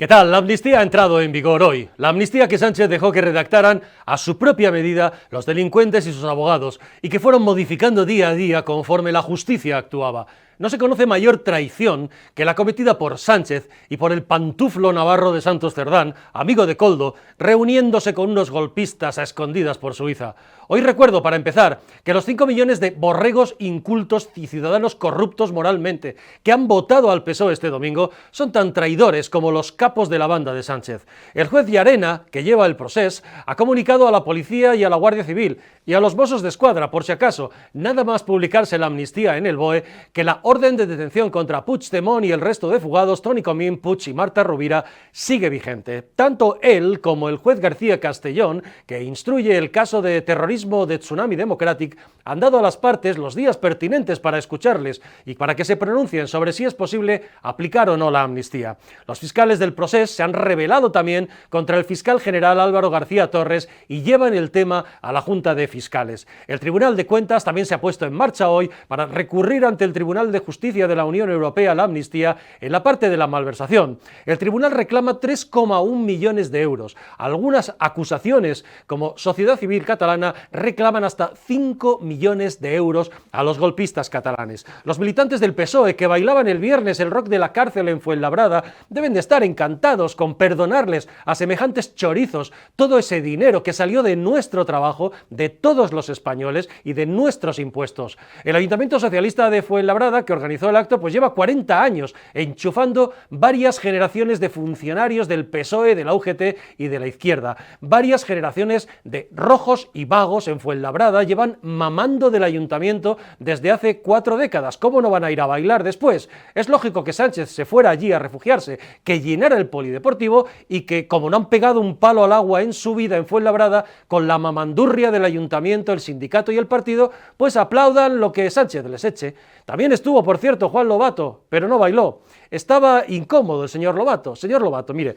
¿Qué tal? La amnistía ha entrado en vigor hoy. La amnistía que Sánchez dejó que redactaran a su propia medida los delincuentes y sus abogados y que fueron modificando día a día conforme la justicia actuaba. No se conoce mayor traición que la cometida por Sánchez y por el pantuflo navarro de Santos Cerdán, amigo de Koldo, reuniéndose con unos golpistas a escondidas por Suiza. Hoy recuerdo, para empezar, que los 5 millones de borregos incultos y ciudadanos corruptos moralmente que han votado al PSOE este domingo son tan traidores como los capos de la banda de Sánchez. El juez Llarena, que lleva el procés, ha comunicado a la policía y a la Guardia Civil y a los Mossos d'Esquadra, por si acaso, nada más publicarse la amnistía en el BOE, que la orden de detención contra Puigdemont y el resto de fugados, Toni Comín, Puig y Marta Rovira, sigue vigente. Tanto él como el juez García Castellón, que instruye el caso de terrorismo de Tsunami Democratic, han dado a las partes los días pertinentes para escucharles y para que se pronuncien sobre si es posible aplicar o no la amnistía. Los fiscales del proceso se han rebelado también contra el fiscal general Álvaro García Torres y llevan el tema a la Junta de Fiscales. El Tribunal de Cuentas también se ha puesto en marcha hoy para recurrir ante el Tribunal de Justicia de la Unión Europea la amnistía en la parte de la malversación. El tribunal reclama 3,1 millones de euros. Algunas acusaciones, como Sociedad Civil Catalana, reclaman hasta 5 millones de euros a los golpistas catalanes. Los militantes del PSOE que bailaban el viernes el rock de la cárcel en Fuenlabrada deben de estar encantados con perdonarles a semejantes chorizos todo ese dinero que salió de nuestro trabajo, de todos los españoles y de nuestros impuestos. El Ayuntamiento Socialista de Fuenlabrada, que organizó el acto, pues lleva 40 años enchufando varias generaciones de funcionarios del PSOE, de la UGT y de la izquierda. Varias generaciones de rojos y vagos en Fuenlabrada llevan mamando del ayuntamiento desde hace 4 décadas. ¿Cómo no van a ir a bailar después? Es lógico que Sánchez se fuera allí a refugiarse, que llenara el polideportivo y que, como no han pegado un palo al agua en su vida en Fuenlabrada, con la mamandurria del ayuntamiento, el sindicato y el partido, pues aplaudan lo que Sánchez les eche. También estuvo, por cierto, Juan Lobato, pero no bailó. Estaba incómodo el señor Lobato. Señor Lobato, mire,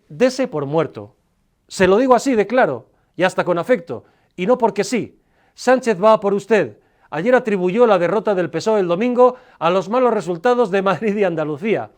dese por muerto. Se lo digo así de claro, y hasta con afecto, y no porque sí. Sánchez va por usted. Ayer atribuyó la derrota del PSOE el domingo a los malos resultados de Madrid y Andalucía.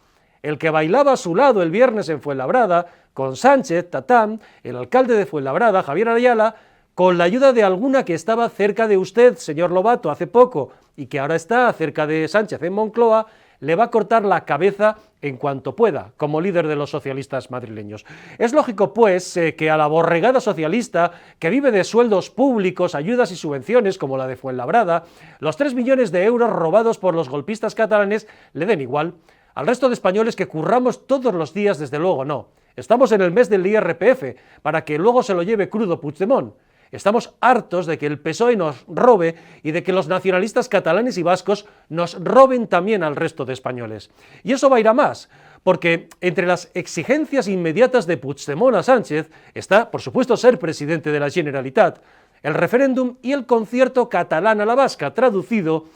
El que bailaba a su lado el viernes en Fuenlabrada, con Sánchez, Tatán, el alcalde de Fuenlabrada, Javier Ayala, con la ayuda de alguna que estaba cerca de usted, señor Lobato, hace poco, y que ahora está cerca de Sánchez en Moncloa, le va a cortar la cabeza en cuanto pueda, como líder de los socialistas madrileños. Es lógico, pues, que a la borregada socialista, que vive de sueldos públicos, ayudas y subvenciones, como la de Fuenlabrada, los 3 millones de euros robados por los golpistas catalanes le den igual. Al resto de españoles que curramos todos los días, desde luego no. Estamos en el mes del IRPF, para que luego se lo lleve crudo Puigdemont. Estamos hartos de que el PSOE nos robe y de que los nacionalistas catalanes y vascos nos roben también al resto de españoles. Y eso va a ir a más, porque entre las exigencias inmediatas de Puigdemont a Sánchez está, por supuesto, ser presidente de la Generalitat, el referéndum y el concierto catalán a la vasca, traducido,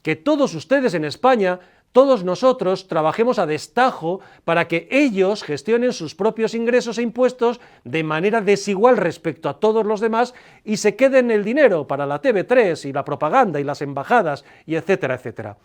que todos ustedes en España, todos nosotros trabajemos a destajo para que ellos gestionen sus propios ingresos e impuestos de manera desigual respecto a todos los demás y se queden el dinero para la TV3 y la propaganda y las embajadas y etcétera, etcétera.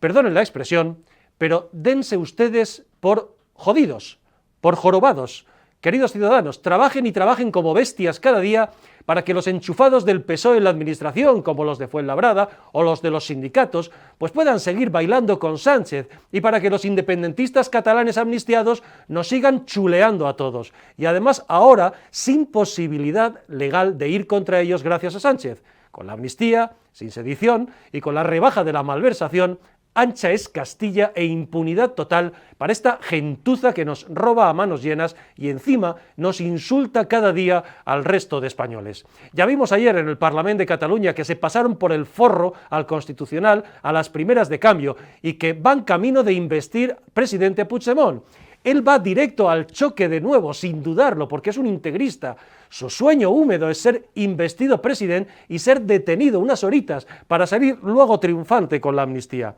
Perdonen la expresión, pero dense ustedes por jodidos, por jorobados. Queridos ciudadanos, trabajen y trabajen como bestias cada día para que los enchufados del PSOE en la administración, como los de Fuenlabrada o los de los sindicatos, pues puedan seguir bailando con Sánchez y para que los independentistas catalanes amnistiados nos sigan chuleando a todos. Y además ahora sin posibilidad legal de ir contra ellos gracias a Sánchez. Con la amnistía, sin sedición y con la rebaja de la malversación, ancha es Castilla e impunidad total para esta gentuza que nos roba a manos llenas y encima nos insulta cada día al resto de españoles. Ya vimos ayer en el Parlamento de Cataluña que se pasaron por el forro al Constitucional a las primeras de cambio y que van camino de investir presidente Puigdemont. Él va directo al choque de nuevo, sin dudarlo, porque es un integrista. Su sueño húmedo es ser investido presidente y ser detenido unas horitas para salir luego triunfante con la amnistía.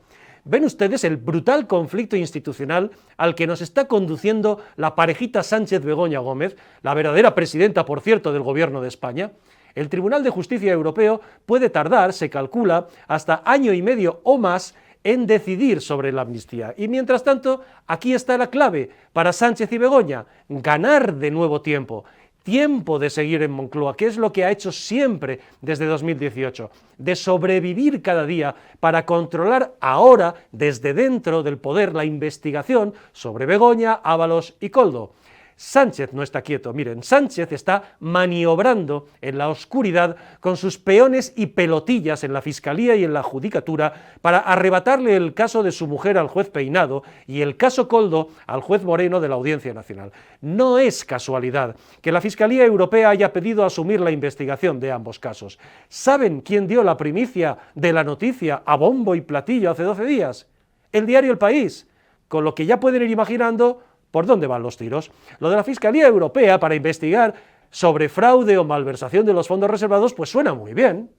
¿Ven ustedes el brutal conflicto institucional al que nos está conduciendo la parejita Sánchez-Begoña Gómez, la verdadera presidenta, por cierto, del Gobierno de España? El Tribunal de Justicia Europeo puede tardar, se calcula, hasta año y medio o más en decidir sobre la amnistía. Y mientras tanto, aquí está la clave para Sánchez y Begoña: ganar de nuevo tiempo. Tiempo de seguir en Moncloa, que es lo que ha hecho siempre desde 2018, de sobrevivir cada día para controlar ahora, desde dentro del poder, la investigación sobre Begoña, Ábalos y Koldo. Sánchez no está quieto, miren, Sánchez está maniobrando en la oscuridad con sus peones y pelotillas en la Fiscalía y en la Judicatura para arrebatarle el caso de su mujer al juez Peinado y el caso Koldo al juez Moreno de la Audiencia Nacional. No es casualidad que la Fiscalía Europea haya pedido asumir la investigación de ambos casos. ¿Saben quién dio la primicia de la noticia a bombo y platillo hace 12 días? El diario El País, con lo que ya pueden ir imaginando por dónde van los tiros. Lo de la Fiscalía Europea para investigar sobre fraude o malversación de los fondos reservados, pues suena muy bien,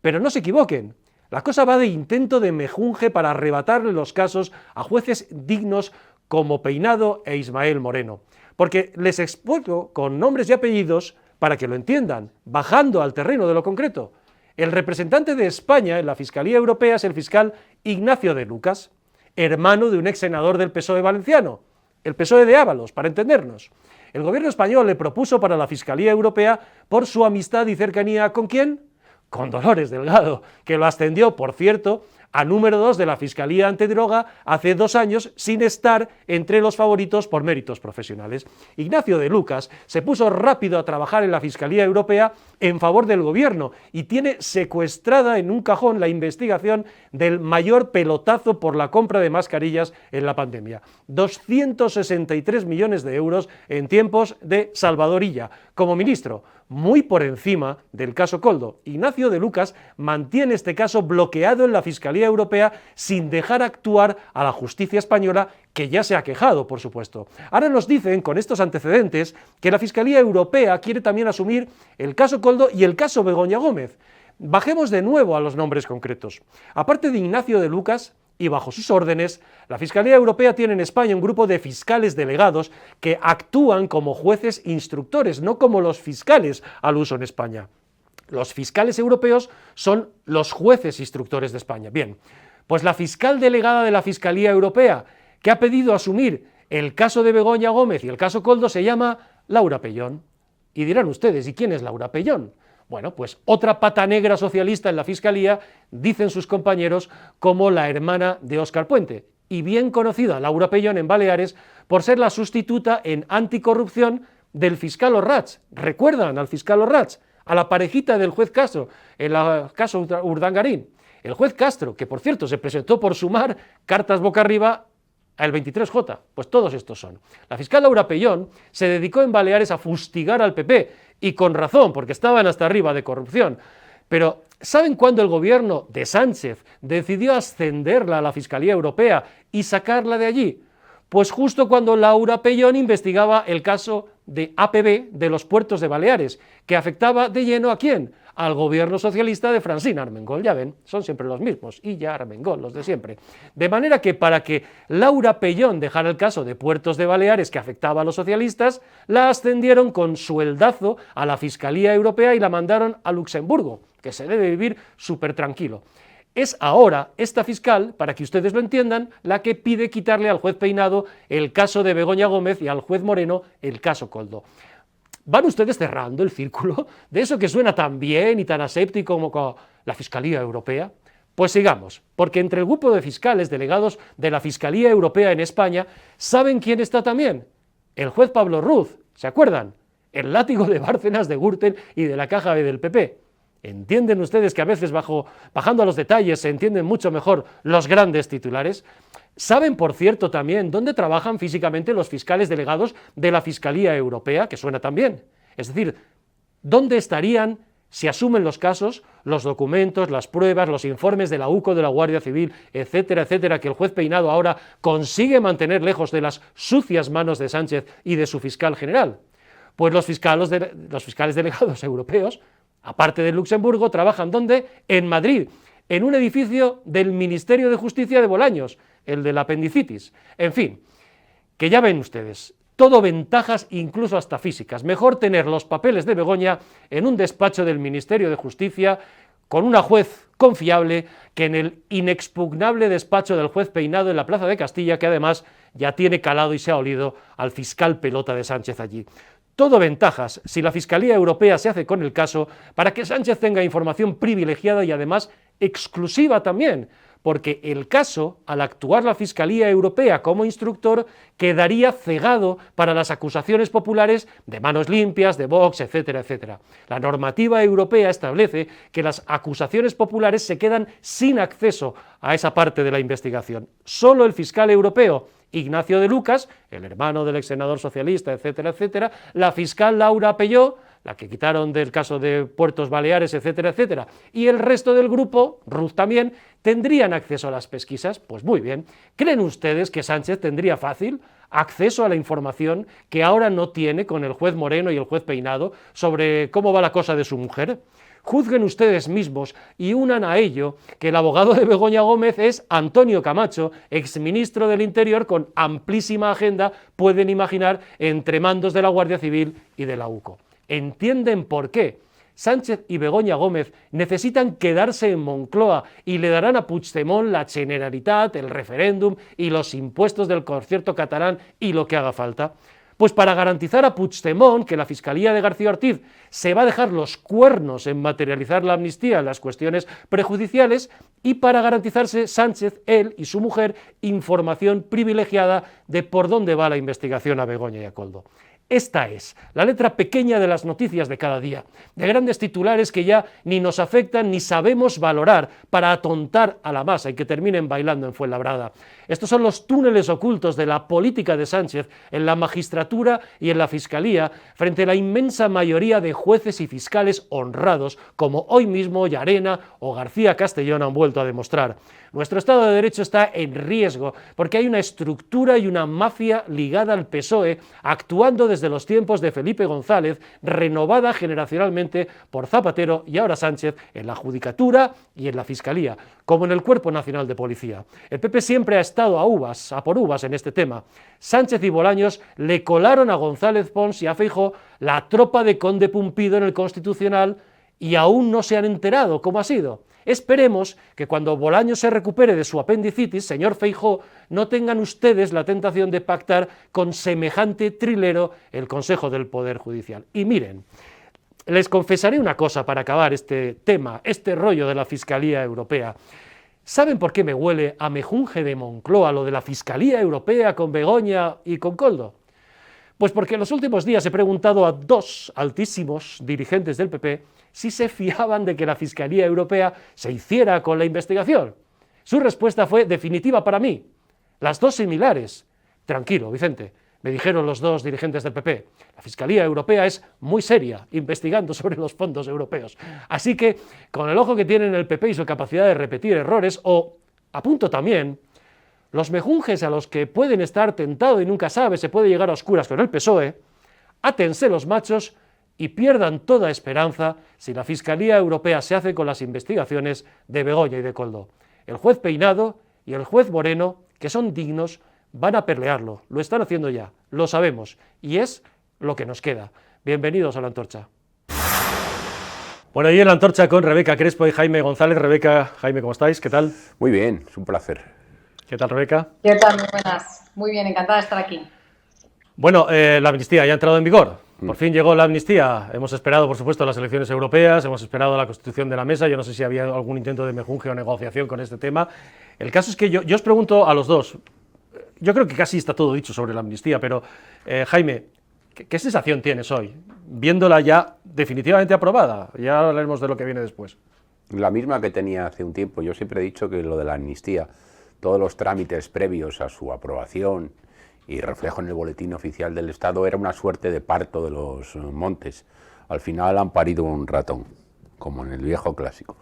pero no se equivoquen. La cosa va de intento de mejunje para arrebatarle los casos a jueces dignos como Peinado e Ismael Moreno. Porque les explico con nombres y apellidos para que lo entiendan, bajando al terreno de lo concreto. El representante de España en la Fiscalía Europea es el fiscal Ignacio de Lucas, hermano de un ex senador del PSOE valenciano, el PSOE de Ábalos, para entendernos. El gobierno español le propuso para la Fiscalía Europea por su amistad y cercanía ¿con quién? Con Dolores Delgado, que lo ascendió, por cierto, a número 2 de la Fiscalía Antidroga hace 2 años, sin estar entre los favoritos por méritos profesionales. Ignacio de Lucas se puso rápido a trabajar en la Fiscalía Europea en favor del gobierno y tiene secuestrada en un cajón la investigación del mayor pelotazo por la compra de mascarillas en la pandemia. 263 millones de euros en tiempos de Salvador Illa, como ministro, muy por encima del caso Koldo. Ignacio de Lucas mantiene este caso bloqueado en la Fiscalía Europea sin dejar actuar a la justicia española, que ya se ha quejado, por supuesto. Ahora nos dicen, con estos antecedentes, que la Fiscalía Europea quiere también asumir el caso Koldo y el caso Begoña Gómez. Bajemos de nuevo a los nombres concretos. Aparte de Ignacio de Lucas, y bajo sus órdenes, la Fiscalía Europea tiene en España un grupo de fiscales delegados que actúan como jueces instructores, no como los fiscales al uso en España. Los fiscales europeos son los jueces instructores de España. Bien, pues la fiscal delegada de la Fiscalía Europea, que ha pedido asumir el caso de Begoña Gómez y el caso Koldo, se llama Laura Pellón. Y dirán ustedes, ¿y quién es Laura Pellón? Bueno, pues otra pata negra socialista en la Fiscalía, dicen sus compañeros, como la hermana de Óscar Puente, y bien conocida Laura Pellón en Baleares por ser la sustituta en anticorrupción del fiscal Orrats. ¿Recuerdan al fiscal Orrats? A la parejita del juez Castro, en el caso Urdangarín. El juez Castro, que por cierto se presentó por sumar cartas boca arriba al 23J, pues todos estos son. La fiscal Laura Pellón se dedicó en Baleares a fustigar al PP, y con razón, porque estaban hasta arriba de corrupción. Pero ¿saben cuándo el gobierno de Sánchez decidió ascenderla a la Fiscalía Europea y sacarla de allí? Pues justo cuando Laura Pellón investigaba el caso de APB de los puertos de Baleares, que afectaba de lleno ¿a quién? Al gobierno socialista de Francina Armengol, ya ven, son siempre los mismos, y ya Armengol, los de siempre. De manera que para que Laura Pellón dejara el caso de puertos de Baleares que afectaba a los socialistas, la ascendieron con sueldazo a la Fiscalía Europea y la mandaron a Luxemburgo, que se debe vivir súper tranquilo. Es ahora esta fiscal, para que ustedes lo entiendan, la que pide quitarle al juez Peinado el caso de Begoña Gómez y al juez Moreno el caso Koldo. ¿Van ustedes cerrando el círculo de eso que suena tan bien y tan aséptico como la Fiscalía Europea? Pues sigamos, porque entre el grupo de fiscales delegados de la Fiscalía Europea en España, ¿saben quién está también? El juez Pablo Ruz, ¿se acuerdan? El látigo de Bárcenas, de Gürtel y de la caja B del PP. ¿Entienden ustedes que a veces bajando a los detalles se entienden mucho mejor los grandes titulares? ¿Saben, por cierto, también dónde trabajan físicamente los fiscales delegados de la Fiscalía Europea? Que suena tan bien. Es decir, ¿dónde estarían si asumen los casos, los documentos, las pruebas, los informes de la UCO, de la Guardia Civil, etcétera, etcétera, que el juez Peinado ahora consigue mantener lejos de las sucias manos de Sánchez y de su fiscal general? Pues los fiscales delegados europeos, aparte de Luxemburgo, trabajan ¿dónde? En Madrid, en un edificio del Ministerio de Justicia de Bolaños, el de la apendicitis. En fin, que ya ven ustedes, todo ventajas incluso hasta físicas. Mejor tener los papeles de Begoña en un despacho del Ministerio de Justicia con una juez confiable que en el inexpugnable despacho del juez Peinado en la Plaza de Castilla, que además ya tiene calado y se ha olido al fiscal pelota de Sánchez allí. Todo ventajas si la Fiscalía Europea se hace con el caso para que Sánchez tenga información privilegiada y además exclusiva también, porque el caso, al actuar la Fiscalía Europea como instructor, quedaría cegado para las acusaciones populares de Manos Limpias, de Vox, etcétera, etcétera. La normativa europea establece que las acusaciones populares se quedan sin acceso a esa parte de la investigación. Solo el fiscal europeo Ignacio de Lucas, el hermano del ex senador socialista, etcétera, etcétera, la fiscal Laura Pelló, la que quitaron del caso de Puertos Baleares, etcétera, etcétera, y el resto del grupo, Ruz también, ¿tendrían acceso a las pesquisas? Pues muy bien. ¿Creen ustedes que Sánchez tendría fácil acceso a la información que ahora no tiene con el juez Moreno y el juez Peinado sobre cómo va la cosa de su mujer? Juzguen ustedes mismos y unan a ello que el abogado de Begoña Gómez es Antonio Camacho, exministro del Interior con amplísima agenda, pueden imaginar, entre mandos de la Guardia Civil y de la UCO. ¿Entienden por qué Sánchez y Begoña Gómez necesitan quedarse en Moncloa y le darán a Puigdemont la Generalitat, el referéndum y los impuestos del concierto catalán y lo que haga falta? Pues para garantizar a Puigdemont que la Fiscalía de García Ortiz se va a dejar los cuernos en materializar la amnistía en las cuestiones prejudiciales y para garantizarse Sánchez, él y su mujer, información privilegiada de por dónde va la investigación a Begoña y a Koldo. Esta es la letra pequeña de las noticias de cada día, de grandes titulares que ya ni nos afectan ni sabemos valorar para atontar a la masa y que terminen bailando en Fuenlabrada. Estos son los túneles ocultos de la política de Sánchez en la magistratura y en la fiscalía frente a la inmensa mayoría de jueces y fiscales honrados, como hoy mismo Llarena o García Castellón han vuelto a demostrar. Nuestro Estado de Derecho está en riesgo porque hay una estructura y una mafia ligada al PSOE actuando desde los tiempos de Felipe González, renovada generacionalmente por Zapatero y ahora Sánchez en la Judicatura y en la Fiscalía, como en el Cuerpo Nacional de Policía. El PP siempre ha estado a por uvas en este tema. Sánchez y Bolaños le colaron a González Pons y a Feijóo la tropa de Conde Pumpido en el Constitucional y aún no se han enterado cómo ha sido. Esperemos que cuando Bolaños se recupere de su apendicitis, señor Feijóo, no tengan ustedes la tentación de pactar con semejante trilero el Consejo del Poder Judicial. Y miren, les confesaré una cosa para acabar este tema, este rollo de la Fiscalía Europea. ¿Saben por qué me huele a mejunje de Moncloa lo de la Fiscalía Europea con Begoña y con Koldo? Pues porque en los últimos días he preguntado a dos altísimos dirigentes del PP si se fiaban de que la Fiscalía Europea se hiciera con la investigación. Su respuesta fue definitiva para mí. Las dos similares. Tranquilo, Vicente, me dijeron los dos dirigentes del PP. La Fiscalía Europea es muy seria investigando sobre los fondos europeos. Así que, con el ojo que tienen el PP y su capacidad de repetir errores, o, apunto también, los mejunjes a los que pueden estar tentado y nunca sabe, se puede llegar a oscuras con el PSOE, átense los machos y pierdan toda esperanza si la Fiscalía Europea se hace con las investigaciones de Begoña y de Koldo. El juez Peinado y el juez Moreno, que son dignos, van a pelearlo, lo están haciendo ya, lo sabemos, y es lo que nos queda. Bienvenidos a La Antorcha. Bueno, y en La Antorcha con Rebeca Crespo y Jaime González. Rebeca, Jaime, ¿cómo estáis? ¿Qué tal? Muy bien, es un placer. ¿Qué tal, Rebeca? ¿Qué tal? Muy buenas. Muy bien, encantada de estar aquí. Bueno, la amnistía ya ha entrado en vigor. Por fin llegó la amnistía. Hemos esperado, por supuesto, las elecciones europeas, hemos esperado la constitución de la mesa. Yo no sé si había algún intento de mejunje o negociación con este tema. El caso es que yo os pregunto a los dos, yo creo que casi está todo dicho sobre la amnistía, pero Jaime, ¿qué sensación tienes hoy, viéndola ya definitivamente aprobada? Ya hablaremos de lo que viene después. La misma que tenía hace un tiempo. Yo siempre he dicho que lo de la amnistía, todos los trámites previos a su aprobación y reflejo en el boletín oficial del Estado, era una suerte de parto de los montes. Al final han parido un ratón, como en el viejo clásico.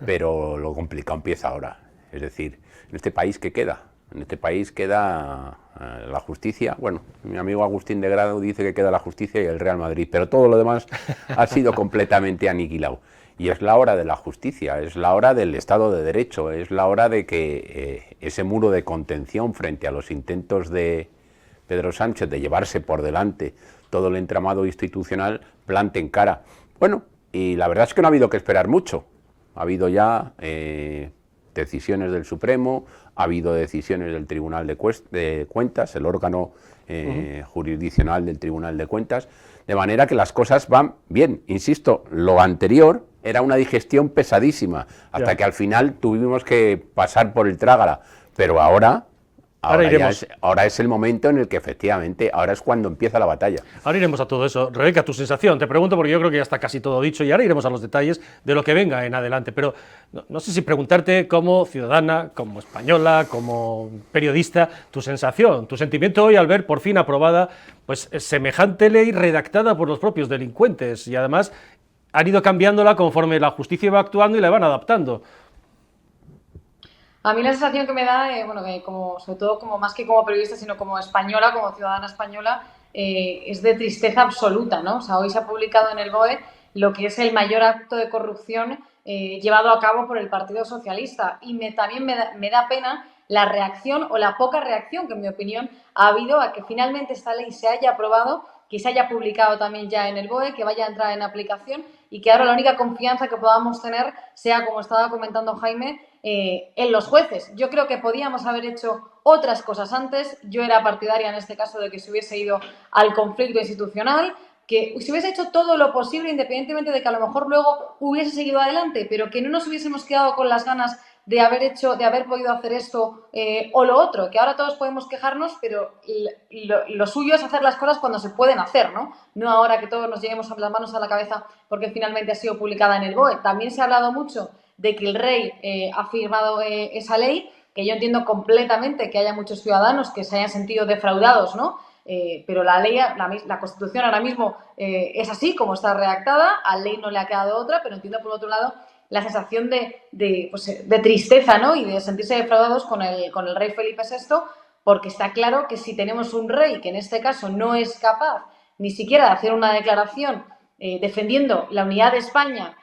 Pero lo complicado empieza ahora. Es decir, en este país, ¿qué queda? En este país queda la justicia. Bueno, mi amigo Agustín de Grado dice que queda la justicia y el Real Madrid, pero todo lo demás ha sido completamente aniquilado. Y es la hora de la justicia, es la hora del Estado de Derecho, es la hora de que ese muro de contención frente a los intentos de Pedro Sánchez de llevarse por delante todo el entramado institucional plante en cara. Bueno, y la verdad es que no ha habido que esperar mucho. Ha habido ya decisiones del Supremo, ha habido decisiones del Tribunal de Cuentas, el órgano jurisdiccional del Tribunal de Cuentas, de manera que las cosas van bien. Insisto, lo anterior era una digestión pesadísima, hasta que al final tuvimos que pasar por el trágala, pero ahora es el momento en el que efectivamente, ahora es cuando empieza la batalla. Ahora iremos a todo eso. Rebeca, tu sensación, te pregunto porque yo creo que ya está casi todo dicho y ahora iremos a los detalles de lo que venga en adelante, pero no sé si preguntarte como ciudadana, como española, como periodista, tu sensación, tu sentimiento hoy al ver por fin aprobada pues semejante ley redactada por los propios delincuentes y además han ido cambiándola conforme la justicia va actuando y la van adaptando. A mí la sensación que me da, como, sobre todo como más que como periodista, sino como española, como ciudadana española, es de tristeza absoluta, ¿no? O sea, hoy se ha publicado en el BOE lo que es el mayor acto de corrupción llevado a cabo por el Partido Socialista. Y también me da pena la reacción o la poca reacción que, en mi opinión, ha habido a que finalmente esta ley se haya aprobado, que se haya publicado también ya en el BOE, que vaya a entrar en aplicación y que ahora la única confianza que podamos tener sea, como estaba comentando Jaime, en los jueces. Yo creo que podíamos haber hecho otras cosas antes. Yo era partidaria en este caso de que se hubiese ido al conflicto institucional, que se hubiese hecho todo lo posible independientemente de que a lo mejor luego hubiese seguido adelante, pero que no nos hubiésemos quedado con las ganas de haber podido hacer esto o lo otro, que ahora todos podemos quejarnos, pero lo suyo es hacer las cosas cuando se pueden hacer, ¿no? No ahora que todos nos lleguemos las manos a la cabeza porque finalmente ha sido publicada en el BOE. También se ha hablado mucho de que el rey ha firmado esa ley, que yo entiendo completamente que haya muchos ciudadanos que se hayan sentido defraudados, ¿no? Pero la ley, la Constitución ahora mismo es así como está redactada, al ley no le ha quedado otra, pero entiendo por otro lado la sensación de tristeza, ¿no? Y de sentirse defraudados con el rey Felipe VI, porque está claro que si tenemos un rey que en este caso no es capaz ni siquiera de hacer una declaración defendiendo la unidad de España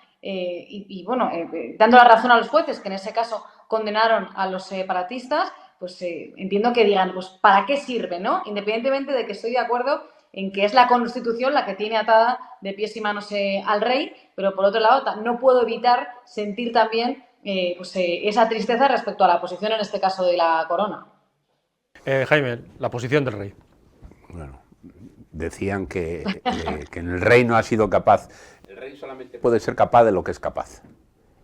dando la razón a los jueces, que en ese caso condenaron a los separatistas, pues entiendo que digan, pues ¿para qué sirve, no? Independientemente de que estoy de acuerdo en que es la Constitución la que tiene atada de pies y manos al rey, pero por otro lado no puedo evitar sentir también esa tristeza respecto a la posición, en este caso, de la corona. Jaime, la posición del rey. Bueno, decían que el rey no ha sido capaz. El rey solamente puede ser capaz de lo que es capaz.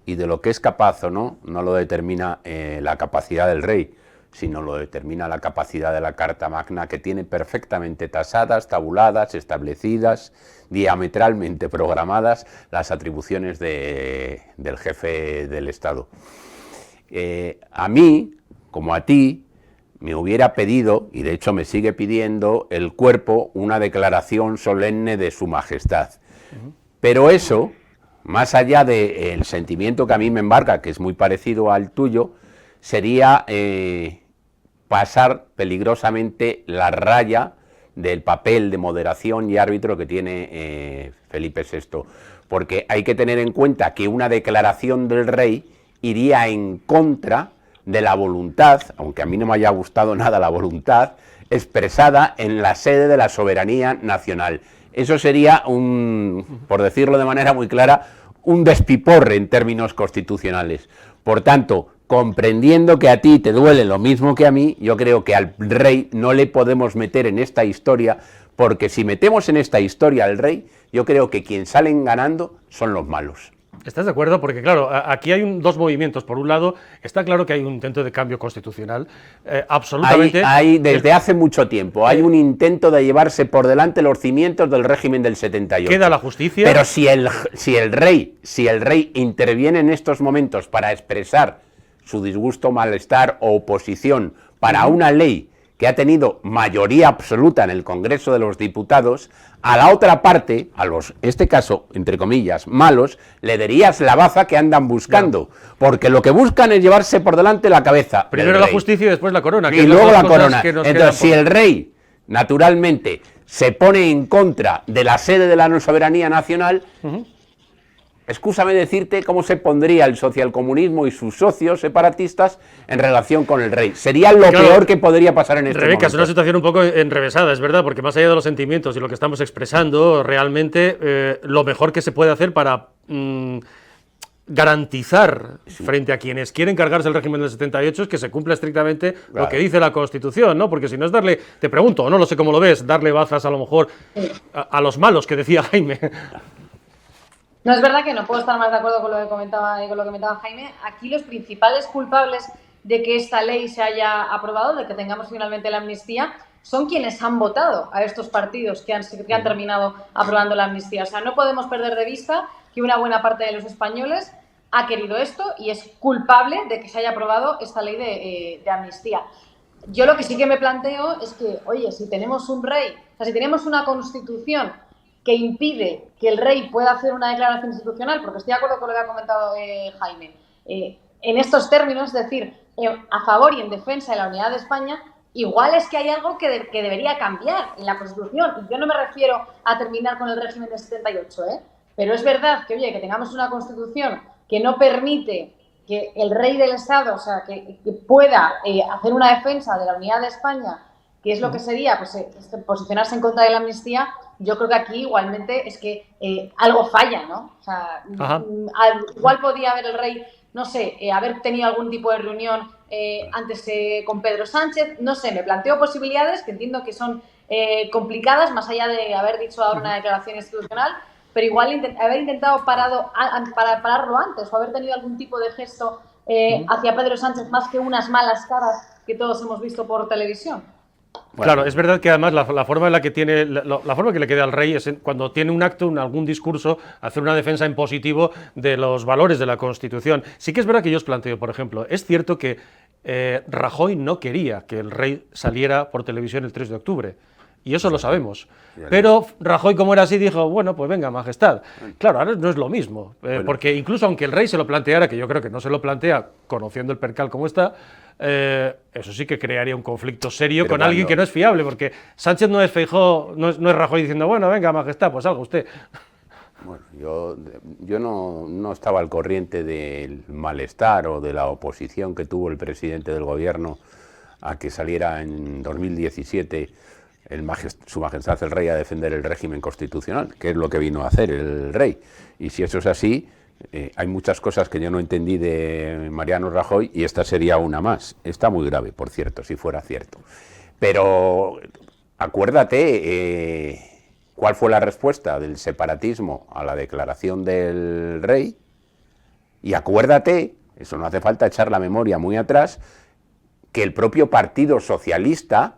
Y de lo que es capaz o no, no lo determina la capacidad del rey, sino lo determina la capacidad de la Carta Magna, que tiene perfectamente tasadas, tabuladas, establecidas, diametralmente programadas las atribuciones del jefe del Estado. A mí, como a ti, me hubiera pedido, y de hecho me sigue pidiendo, el cuerpo una declaración solemne de su majestad. Pero eso, más allá del sentimiento que a mí me embarga, que es muy parecido al tuyo, sería pasar peligrosamente la raya del papel de moderación y árbitro que tiene Felipe VI, porque hay que tener en cuenta que una declaración del rey iría en contra de la voluntad, aunque a mí no me haya gustado nada la voluntad, expresada en la sede de la soberanía nacional. Eso sería por decirlo de manera muy clara, un despiporre en términos constitucionales. Por tanto, comprendiendo que a ti te duele lo mismo que a mí, yo creo que al rey no le podemos meter en esta historia, porque si metemos en esta historia al rey, yo creo que quien salen ganando son los malos. ¿Estás de acuerdo? Porque claro, aquí hay dos movimientos. Por un lado, está claro que hay un intento de cambio constitucional, absolutamente. Desde hace mucho tiempo, hay un intento de llevarse por delante los cimientos del régimen del 78. Queda la justicia. Pero si el rey interviene en estos momentos para expresar su disgusto, malestar o oposición para una ley que ha tenido mayoría absoluta en el Congreso de los Diputados, a la otra parte, a los, en este caso, entre comillas, malos, le darías la baza que andan buscando, porque lo que buscan es llevarse por delante la cabeza. Primero la justicia y después la corona. Y luego la corona. Entonces, si el rey, naturalmente, se pone en contra de la sede de la soberanía nacional, excúsame decirte cómo se pondría el socialcomunismo y sus socios separatistas en relación con el rey. Sería lo peor que podría pasar en este momento. Rebeca, es una situación un poco enrevesada, es verdad, porque más allá de los sentimientos y lo que estamos expresando, realmente lo mejor que se puede hacer para garantizar frente a quienes quieren cargarse el régimen del 78 es que se cumpla estrictamente lo que dice la Constitución, ¿no? Porque si no es darle, te pregunto, no lo sé cómo lo ves, darle bazas a lo mejor a los malos que decía Jaime. No, es verdad que no puedo estar más de acuerdo con lo que comentaba Jaime. Aquí los principales culpables de que esta ley se haya aprobado, de que tengamos finalmente la amnistía, son quienes han votado a estos partidos que han terminado aprobando la amnistía. O sea, no podemos perder de vista que una buena parte de los españoles ha querido esto y es culpable de que se haya aprobado esta ley de amnistía. Yo lo que sí que me planteo es que, oye, si tenemos un rey, o sea, si tenemos una constitución que impide que el rey pueda hacer una declaración institucional, porque estoy de acuerdo con lo que ha comentado Jaime, en estos términos, es decir, a favor y en defensa de la unidad de España, igual es que hay algo que debería cambiar en la Constitución. Y yo no me refiero a terminar con el régimen del 78, pero es verdad que, oye, que tengamos una Constitución que no permite que el rey del Estado, o sea, que pueda hacer una defensa de la unidad de España, que es lo que sería pues, posicionarse en contra de la amnistía. Yo creo que aquí igualmente es que algo falla, ¿no? O sea, igual podía haber el rey, no sé, haber tenido algún tipo de reunión antes con Pedro Sánchez, no sé, me planteo posibilidades que entiendo que son complicadas, más allá de haber dicho ahora una declaración institucional, pero igual haber intentado pararlo antes o haber tenido algún tipo de gesto hacia Pedro Sánchez más que unas malas caras que todos hemos visto por televisión. Bueno. Claro, es verdad que además la forma en la que tiene la forma que le queda al rey es cuando tiene un acto, algún discurso, hacer una defensa en positivo de los valores de la Constitución. Sí que es verdad que yo os planteo, por ejemplo, es cierto que Rajoy no quería que el rey saliera por televisión el 3 de octubre. Y eso lo sabemos. Pero Rajoy, como era así, dijo, bueno, pues venga, majestad. Claro, ahora no es lo mismo. Porque incluso aunque el rey se lo planteara, que yo creo que no se lo plantea, conociendo el percal como está, eso sí que crearía un conflicto serio con alguien que no es fiable, porque Sánchez no es Feijóo, no es Rajoy diciendo, bueno, venga, majestad, pues salga usted. Bueno, yo no estaba al corriente del malestar o de la oposición que tuvo el presidente del gobierno a que saliera en 2017 su majestad el rey a defender el régimen constitucional, que es lo que vino a hacer el rey. Y si eso es así, hay muchas cosas que yo no entendí de Mariano Rajoy y esta sería una más. Está muy grave, por cierto, si fuera cierto. Pero acuérdate cuál fue la respuesta del separatismo a la declaración del rey y acuérdate, eso no hace falta echar la memoria muy atrás, que el propio Partido Socialista,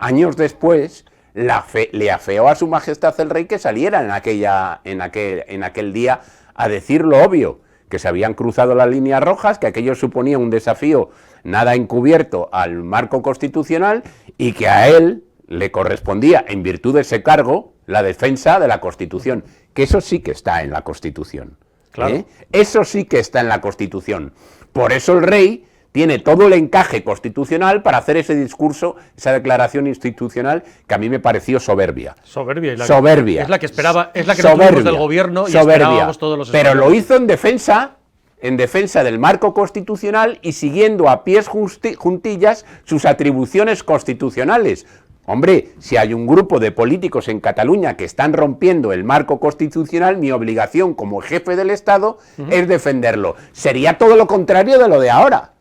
años después, le afeó a su majestad el rey que saliera en aquel día a decir lo obvio, que se habían cruzado las líneas rojas, que aquello suponía un desafío nada encubierto al marco constitucional y que a él le correspondía, en virtud de ese cargo, la defensa de la Constitución, que eso sí que está en la Constitución. Claro. Eso sí que está en la Constitución. Por eso el rey tiene todo el encaje constitucional para hacer ese discurso, esa declaración institucional que a mí me pareció soberbia. Soberbia. Soberbia. Es la que esperaba, es la que no tuvimos del gobierno y esperábamos todos los españoles. Pero lo hizo en defensa del marco constitucional y siguiendo a pies juntillas sus atribuciones constitucionales. Hombre, si hay un grupo de políticos en Cataluña que están rompiendo el marco constitucional, mi obligación como jefe del Estado es defenderlo. Sería todo lo contrario de lo de ahora.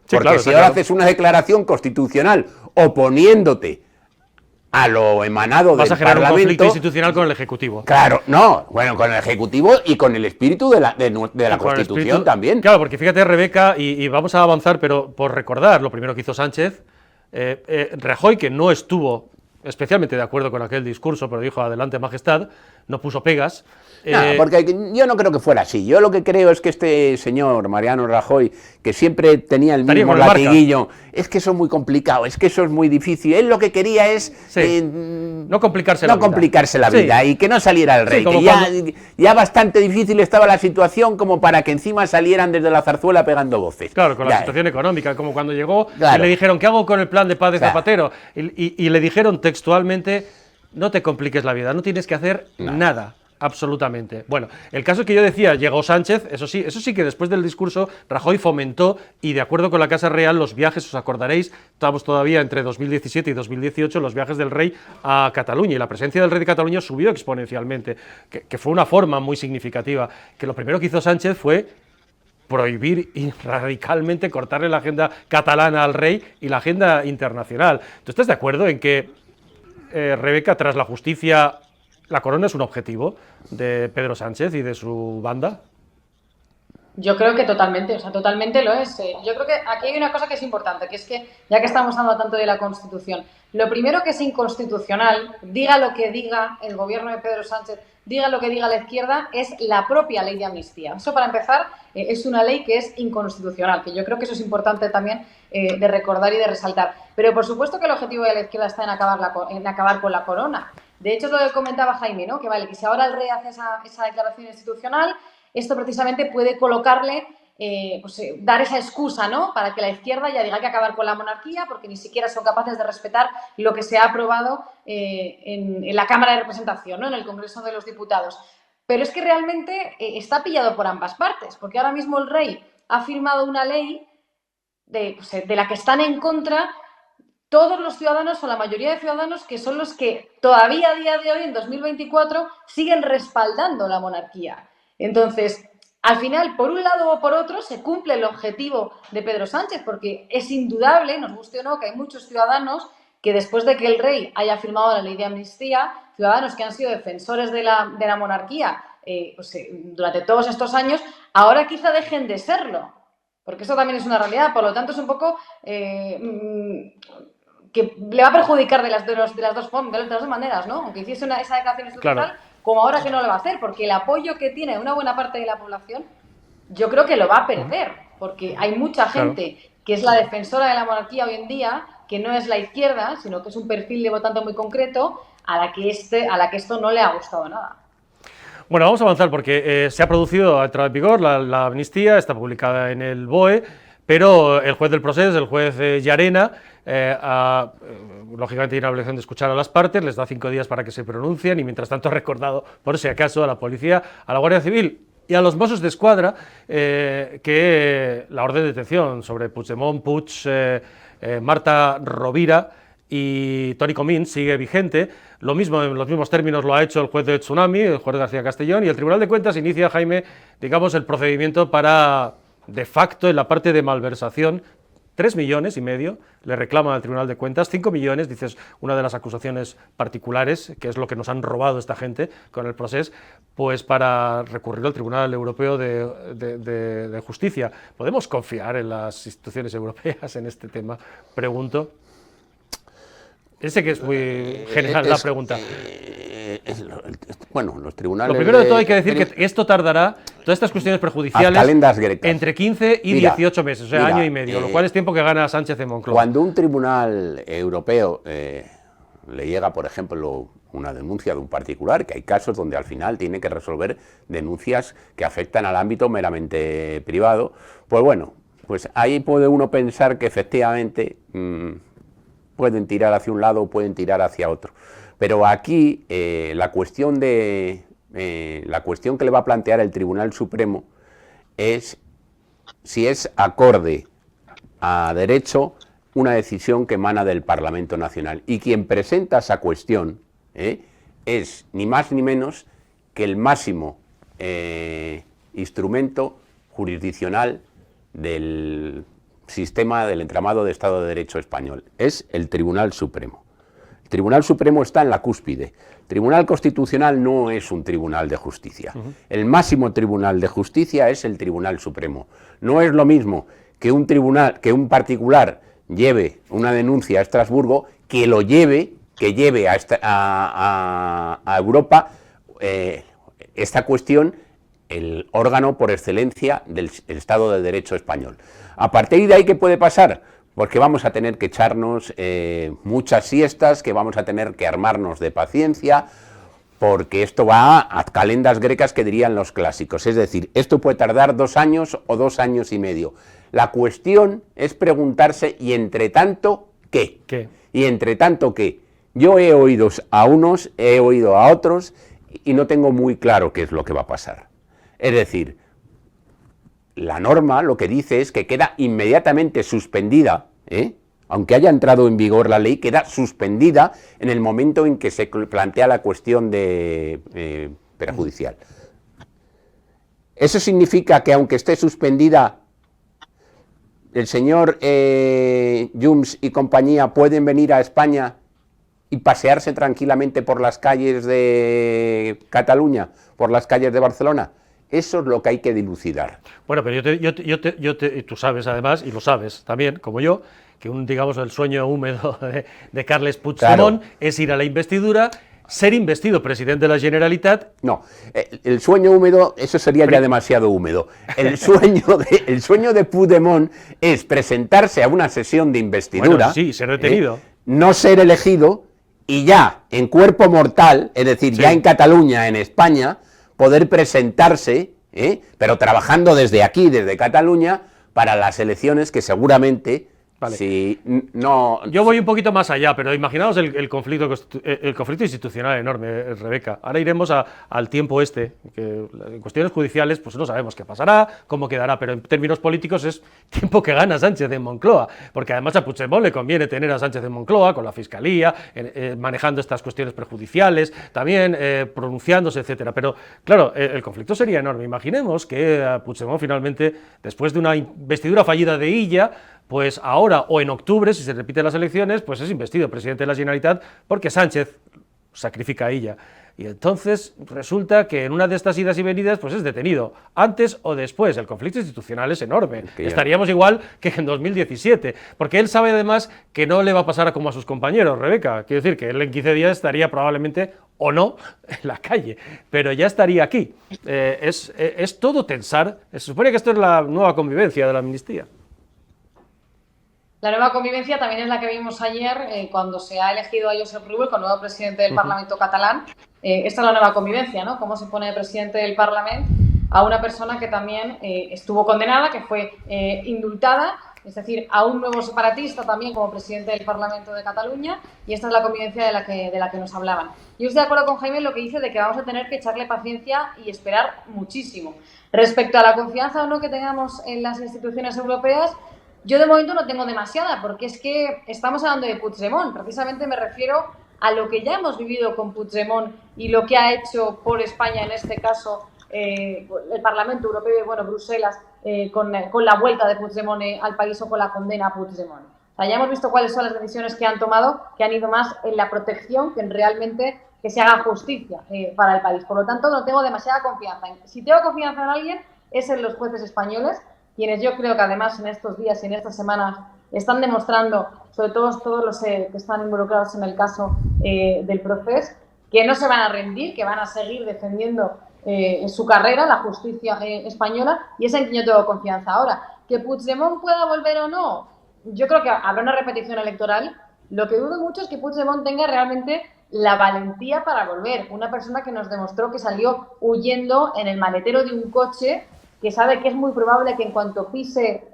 Sí, porque claro, si ahora haces una declaración constitucional oponiéndote a lo emanado del Parlamento... Vas a generar un conflicto institucional con el Ejecutivo. Claro, no, bueno, con el Ejecutivo y con el espíritu de la Constitución también. Claro, porque fíjate, Rebeca, y vamos a avanzar, pero por recordar lo primero que hizo Sánchez, Rajoy, que no estuvo especialmente de acuerdo con aquel discurso, pero dijo, adelante, majestad, no puso pegas. No, porque yo no creo que fuera así. Yo lo que creo es que este señor, Mariano Rajoy, que siempre tenía el mismo latiguillo, es que eso es muy complicado, es que eso es muy difícil. Él lo que quería es no complicarse la vida y que no saliera el rey. Que ya bastante difícil estaba la situación como para que encima salieran desde la zarzuela pegando voces. Claro, con la situación económica, como cuando llegó y le dijeron, ¿qué hago con el plan de paz de Zapatero? Y le dijeron textualmente, no te compliques la vida, no tienes que hacer nada. Absolutamente. Bueno, el caso que yo decía, llegó Sánchez, eso sí que después del discurso Rajoy fomentó, y de acuerdo con la Casa Real, los viajes, os acordaréis, estamos todavía entre 2017 y 2018, los viajes del rey a Cataluña, y la presencia del rey de Cataluña subió exponencialmente, que fue una forma muy significativa, que lo primero que hizo Sánchez fue prohibir y radicalmente cortarle la agenda catalana al rey y la agenda internacional. ¿Tú estás de acuerdo en que, Rebeca, tras la justicia, la corona es un objetivo de Pedro Sánchez y de su banda? Yo creo que totalmente, o sea, totalmente lo es. Yo creo que aquí hay una cosa que es importante, que es que, ya que estamos hablando tanto de la Constitución, lo primero que es inconstitucional, diga lo que diga el gobierno de Pedro Sánchez, diga lo que diga la izquierda, es la propia ley de amnistía. Eso, para empezar, es una ley que es inconstitucional, que yo creo que eso es importante también de recordar y de resaltar. Pero por supuesto que el objetivo de la izquierda está en acabar con la corona. De hecho, es lo que comentaba Jaime, ¿no? Que vale, que si ahora el rey hace esa declaración institucional, esto precisamente puede colocarle, dar esa excusa, ¿no? Para que la izquierda ya diga que hay que acabar con la monarquía, porque ni siquiera son capaces de respetar lo que se ha aprobado en la Cámara de Representación, ¿no? En el Congreso de los Diputados. Pero es que realmente está pillado por ambas partes, porque ahora mismo el rey ha firmado una ley de la que están en contra todos los ciudadanos o la mayoría de ciudadanos, que son los que todavía a día de hoy, en 2024, siguen respaldando la monarquía. Entonces, al final, por un lado o por otro, se cumple el objetivo de Pedro Sánchez, porque es indudable, nos guste o no, que hay muchos ciudadanos que después de que el rey haya firmado la ley de amnistía, ciudadanos que han sido defensores de la monarquía durante todos estos años, ahora quizá dejen de serlo, porque eso también es una realidad. Por lo tanto, es un poco que le va a perjudicar de las dos maneras, ¿no? Aunque hiciese esa declaración institucional, claro, como ahora que no lo va a hacer, porque el apoyo que tiene una buena parte de la población, yo creo que lo va a perder, porque hay mucha gente que es la defensora de la monarquía hoy en día, que no es la izquierda, sino que es un perfil de votante muy concreto a la que esto no le ha gustado nada. Bueno, vamos a avanzar porque se ha producido, ha entrado en vigor la amnistía, está publicada en el BOE, pero el juez del procés, el juez Llarena, lógicamente tiene la obligación de escuchar a las partes, les da 5 días para que se pronuncien y mientras tanto ha recordado, por si acaso, a la policía, a la Guardia Civil y a los Mossos d'Esquadra que la orden de detención sobre Puigdemont, Puig, Marta Rovira y Toni Comín sigue vigente. Lo mismo, en los mismos términos lo ha hecho el juez de Tsunami, el juez García Castellón, y el Tribunal de Cuentas inicia, Jaime, digamos, el procedimiento para, de facto, en la parte de malversación, 3,5 millones le reclaman al Tribunal de Cuentas, 5 millones, dices, una de las acusaciones particulares, que es lo que nos han robado esta gente con el proceso, pues para recurrir al Tribunal Europeo de Justicia. ¿Podemos confiar en las instituciones europeas en este tema? Pregunto. Ese que es muy general la pregunta. Bueno, los tribunales... Lo primero de todo hay que decir que esto tardará, todas estas cuestiones prejudiciales, entre 15 y 18 meses, o sea, año y medio, lo cual es tiempo que gana Sánchez en Moncloa. Cuando un tribunal europeo le llega, por ejemplo, una denuncia de un particular, que hay casos donde al final tiene que resolver denuncias que afectan al ámbito meramente privado, pues bueno, pues ahí puede uno pensar que efectivamente pueden tirar hacia un lado o pueden tirar hacia otro. Pero aquí la cuestión que le va a plantear el Tribunal Supremo es si es acorde a derecho una decisión que emana del Parlamento Nacional. Y quien presenta esa cuestión es ni más ni menos que el máximo instrumento jurisdiccional del sistema del entramado de Estado de Derecho español. Es el Tribunal Supremo. El Tribunal Supremo está en la cúspide. El Tribunal Constitucional no es un tribunal de justicia. El máximo tribunal de justicia es el Tribunal Supremo. No es lo mismo que un particular lleve una denuncia a Estrasburgo que lleve a Europa esta cuestión, el órgano por excelencia del Estado de Derecho español. A partir de ahí, ¿qué puede pasar? Porque vamos a tener que echarnos muchas siestas, que vamos a tener que armarnos de paciencia, porque esto va a calendas grecas que dirían los clásicos. Es decir, esto puede tardar 2 años o 2 años y medio. La cuestión es preguntarse, ¿y entre tanto qué? ¿Qué? Y entre tanto qué. Yo he oído a unos, he oído a otros, y no tengo muy claro qué es lo que va a pasar. Es decir, la norma lo que dice es que queda inmediatamente suspendida, aunque haya entrado en vigor la ley, queda suspendida en el momento en que se plantea la cuestión de perjudicial. Eso significa que aunque esté suspendida, el señor Junts y compañía pueden venir a España y pasearse tranquilamente por las calles de Cataluña, por las calles de Barcelona. Eso es lo que hay que dilucidar. Bueno, pero tú sabes además, y lo sabes también, como yo, que digamos, el sueño húmedo de Carles Puigdemont es ir a la investidura, ser investido presidente de la Generalitat. No, el sueño húmedo, eso sería ya demasiado húmedo. El sueño de Puigdemont es presentarse a una sesión de investidura, bueno, sí, ser detenido, no ser elegido y ya en cuerpo mortal, es decir, ya en Cataluña, en España, poder presentarse, pero trabajando desde aquí, desde Cataluña, para las elecciones que seguramente... Vale. Si no, yo voy un poquito más allá, pero imaginaos el conflicto institucional enorme, Rebeca. Ahora iremos al tiempo que en cuestiones judiciales pues no sabemos qué pasará, cómo quedará, pero en términos políticos es tiempo que gana Sánchez en Moncloa, porque además a Puigdemont le conviene tener a Sánchez en Moncloa, con la Fiscalía, manejando estas cuestiones prejudiciales, también pronunciándose, etcétera. Pero claro, el conflicto sería enorme. Imaginemos que Puigdemont finalmente, después de una investidura fallida de Illa, pues ahora o en octubre, si se repiten las elecciones, pues es investido presidente de la Generalitat porque Sánchez sacrifica a Illa. Y entonces resulta que en una de estas idas y venidas pues es detenido, antes o después. El conflicto institucional es enorme. Estaríamos igual que en 2017, porque él sabe además que no le va a pasar como a sus compañeros, Rebeca. Quiero decir que él en 15 días estaría probablemente, o no, en la calle, pero ya estaría aquí. Es todo tensar. Se supone que esto es la nueva convivencia de la amnistía. La nueva convivencia también es la que vimos ayer cuando se ha elegido a Josep Rull como nuevo presidente del Parlamento catalán. Esta es la nueva convivencia, ¿no? Cómo se pone de presidente del Parlamento a una persona que también estuvo condenada, que fue indultada, es decir, a un nuevo separatista también como presidente del Parlamento de Cataluña, y esta es la convivencia de la que nos hablaban. Yo estoy de acuerdo con Jaime en lo que dice de que vamos a tener que echarle paciencia y esperar muchísimo. Respecto a la confianza o no que tengamos en las instituciones europeas, yo de momento no tengo demasiada, porque es que estamos hablando de Puigdemont. Precisamente me refiero a lo que ya hemos vivido con Puigdemont y lo que ha hecho por España, en este caso el Parlamento Europeo y bueno, Bruselas, con la vuelta de Puigdemont al país o con la condena a Puigdemont. O sea, ya hemos visto cuáles son las decisiones que han tomado, que han ido más en la protección que en realmente que se haga justicia para el país. Por lo tanto, no tengo demasiada confianza. Si tengo confianza en alguien, es en los jueces españoles, quienes yo creo que además en estos días y en estas semanas están demostrando, sobre todo todos los que están involucrados en el caso del proceso, que no se van a rendir, que van a seguir defendiendo su carrera, la justicia española, y es en quien yo tengo confianza. Ahora, que Puigdemont pueda volver o no, yo creo que habrá una repetición electoral. Lo que dudo mucho es que Puigdemont tenga realmente la valentía para volver. Una persona que nos demostró que salió huyendo en el maletero de un coche, que sabe que es muy probable que en cuanto pise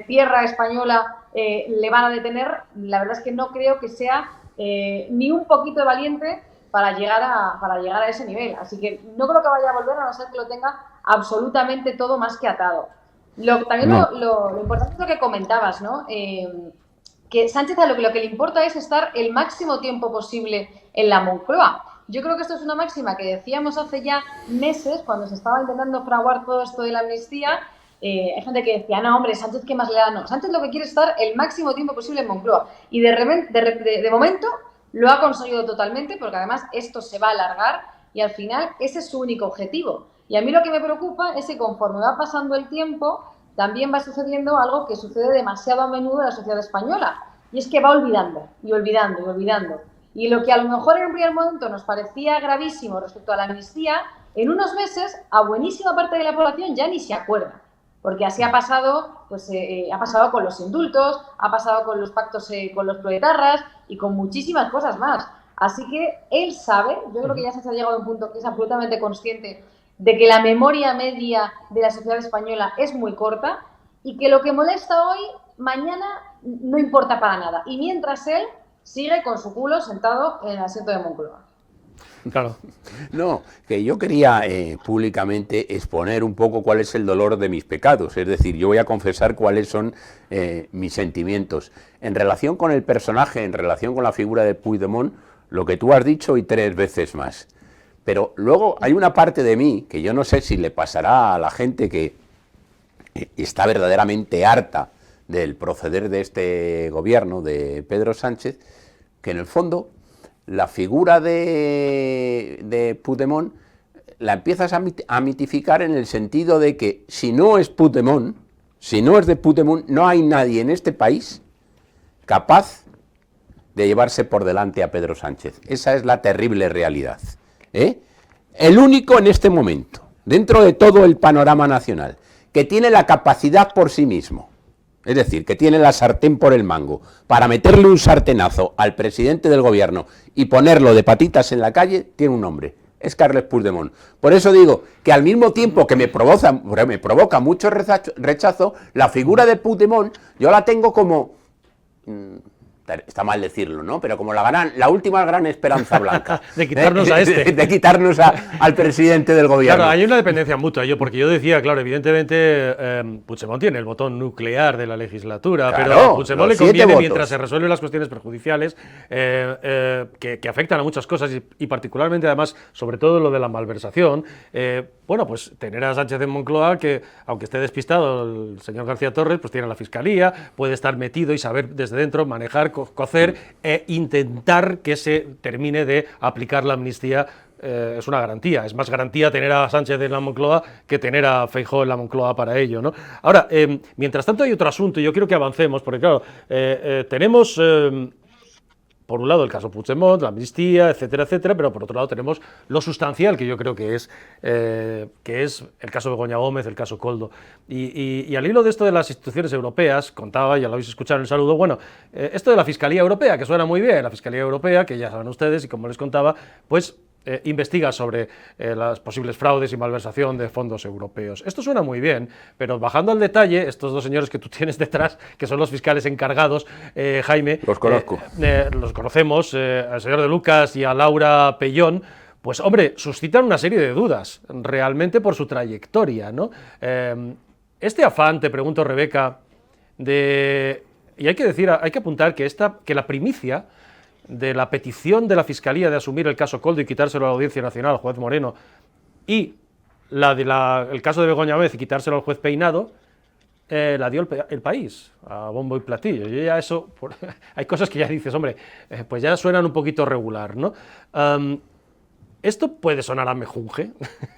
tierra española le van a detener. La verdad es que no creo que sea ni un poquito de valiente para llegar a ese nivel. Así que no creo que vaya a volver, a no ser que lo tenga absolutamente todo más que atado. Lo importante es lo que comentabas, ¿no? Que Sánchez a lo que le importa es estar el máximo tiempo posible en la Moncloa. Yo creo que esto es una máxima que decíamos hace ya meses, cuando se estaba intentando fraguar todo esto de la amnistía. Hay gente que decía, no, hombre, Sánchez, ¿qué más le da? No, Sánchez lo que quiere es estar el máximo tiempo posible en Moncloa. Y de momento lo ha conseguido totalmente, porque además esto se va a alargar y al final ese es su único objetivo. Y a mí lo que me preocupa es que conforme va pasando el tiempo, también va sucediendo algo que sucede demasiado a menudo en la sociedad española. Y es que va olvidando, y olvidando, y olvidando. Y lo que a lo mejor en un primer momento nos parecía gravísimo respecto a la amnistía, en unos meses a buenísima parte de la población ya ni se acuerda. Porque así ha pasado, pues ha pasado con los indultos, ha pasado con los pactos con los proetarras y con muchísimas cosas más. Así que él sabe, yo creo que ya se ha llegado a un punto que es absolutamente consciente de que la memoria media de la sociedad española es muy corta y que lo que molesta hoy, mañana no importa para nada. Y mientras él sigue con su culo sentado en el asiento de Moncloa. Claro. No, que yo quería públicamente exponer un poco cuál es el dolor de mis pecados, es decir, yo voy a confesar cuáles son mis sentimientos. En relación con el personaje, en relación con la figura de Puigdemont, lo que tú has dicho y 3 veces más. Pero luego hay una parte de mí, que yo no sé si le pasará a la gente que está verdaderamente harta del proceder de este gobierno, de Pedro Sánchez, que en el fondo la figura de Puigdemont la empiezas a mitificar en el sentido de que si no es Puigdemont, si no es de Puigdemont, no hay nadie en este país capaz de llevarse por delante a Pedro Sánchez. Esa es la terrible realidad. El único en este momento, dentro de todo el panorama nacional, que tiene la capacidad por sí mismo, es decir, que tiene la sartén por el mango, para meterle un sartenazo al presidente del gobierno y ponerlo de patitas en la calle, tiene un nombre, es Carles Puigdemont. Por eso digo que al mismo tiempo que me provoca mucho rechazo, la figura de Puigdemont yo la tengo como... está mal decirlo, ¿no? Pero como la última gran esperanza blanca. De quitarnos a este. De quitarnos al presidente del gobierno. Claro, hay una dependencia mutua, porque yo decía, claro, evidentemente Puigdemont tiene el botón nuclear de la legislatura, claro, pero a Puigdemont le conviene, votos, mientras se resuelven las cuestiones perjudiciales, que afectan a muchas cosas y particularmente, además, sobre todo lo de la malversación, bueno, pues tener a Sánchez en Moncloa, que aunque esté despistado el señor García Torres, pues tiene la Fiscalía, puede estar metido y saber desde dentro manejar, cocer e intentar que se termine de aplicar la amnistía. Es una garantía, es más garantía tener a Sánchez en la Moncloa que tener a Feijóo en la Moncloa para ello, ¿no? Ahora, mientras tanto hay otro asunto, y yo quiero que avancemos, porque claro, tenemos... por un lado el caso Puigdemont, la amnistía, etcétera, etcétera, pero por otro lado tenemos lo sustancial, que yo creo que es el caso de Begoña Gómez, el caso Koldo. Y al hilo de esto de las instituciones europeas, contaba, ya lo habéis escuchado en el saludo, bueno, esto de la Fiscalía Europea, que suena muy bien, la Fiscalía Europea, que ya saben ustedes, y como les contaba, pues investiga sobre las posibles fraudes y malversación de fondos europeos. Esto suena muy bien, pero bajando al detalle, estos dos señores que tú tienes detrás, que son los fiscales encargados, Jaime... Los conozco. Los conocemos, al señor De Lucas y a Laura Pellón, pues hombre, suscitan una serie de dudas, realmente por su trayectoria, ¿no? Este afán, te pregunto, Rebeca, y hay que apuntar que la primicia de la petición de la Fiscalía de asumir el caso Koldo y quitárselo a la Audiencia Nacional, al juez Moreno, y el caso de Begoña Gómez y quitárselo al juez Peinado, la dio el País, a bombo y platillo. Yo ya eso, hay cosas que ya dices, hombre, pues ya suenan un poquito regular, ¿no? ¿Esto puede sonar a mejunje?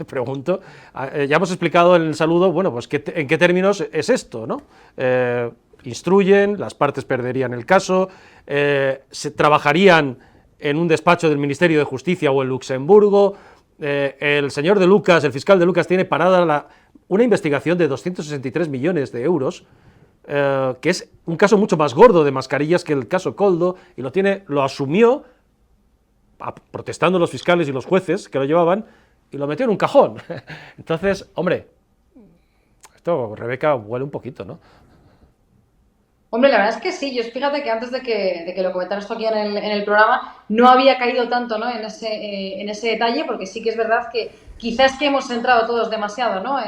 Pregunto. Ya hemos explicado en el saludo, bueno, pues en qué términos es esto, ¿no? Instruyen, las partes perderían el caso, se trabajarían en un despacho del Ministerio de Justicia o en Luxemburgo. El señor De Lucas, el fiscal De Lucas, tiene parada una investigación de 263 millones de euros, que es un caso mucho más gordo de mascarillas que el caso Koldo, y lo asumió protestando los fiscales y los jueces que lo llevaban, y lo metió en un cajón. Entonces, hombre, esto, Rebeca, huele un poquito, ¿no? Hombre, la verdad es que sí. Yo fíjate que antes de que lo comentaras tú aquí en el programa, no había caído tanto, ¿no?, en ese detalle, porque sí que es verdad que quizás que hemos centrado todos demasiado, ¿no?,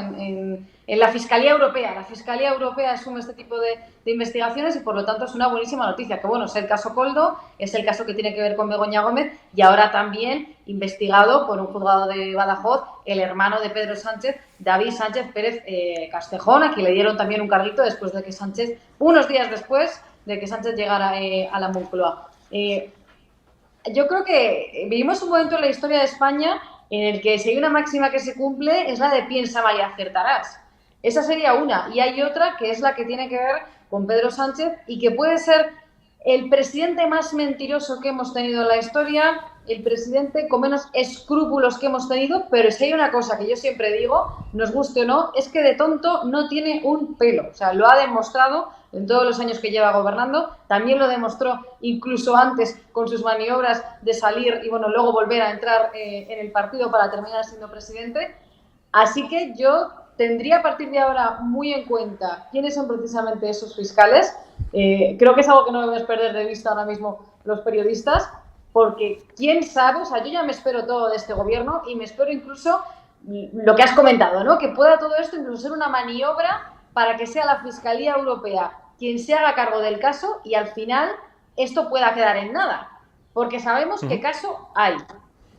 en la Fiscalía Europea. La Fiscalía Europea asume este tipo de investigaciones y por lo tanto es una buenísima noticia. Que bueno, es el caso Koldo, es el caso que tiene que ver con Begoña Gómez y ahora también investigado por un juzgado de Badajoz el hermano de Pedro Sánchez, David Sánchez Pérez Castejón, a quien le dieron también un carguito después de que Sánchez, unos días después de que Sánchez llegara a la Moncloa. Yo creo que vivimos un momento en la historia de España en el que si hay una máxima que se cumple es la de piensa mal y acertarás. Esa sería una. Y hay otra que es la que tiene que ver con Pedro Sánchez y que puede ser el presidente más mentiroso que hemos tenido en la historia, el presidente con menos escrúpulos que hemos tenido, pero si hay una cosa que yo siempre digo, nos guste o no, es que de tonto no tiene un pelo. O sea, lo ha demostrado en todos los años que lleva gobernando, también lo demostró incluso antes con sus maniobras de salir y bueno, luego volver a entrar en el partido para terminar siendo presidente. Así que yo tendría a partir de ahora muy en cuenta quiénes son precisamente esos fiscales. Creo que es algo que no debemos perder de vista ahora mismo los periodistas, porque quién sabe, o sea, yo ya me espero todo de este gobierno y me espero incluso lo que has comentado, ¿no? Que pueda todo esto incluso ser una maniobra para que sea la Fiscalía Europea quien se haga cargo del caso y al final esto pueda quedar en nada, porque sabemos qué caso hay,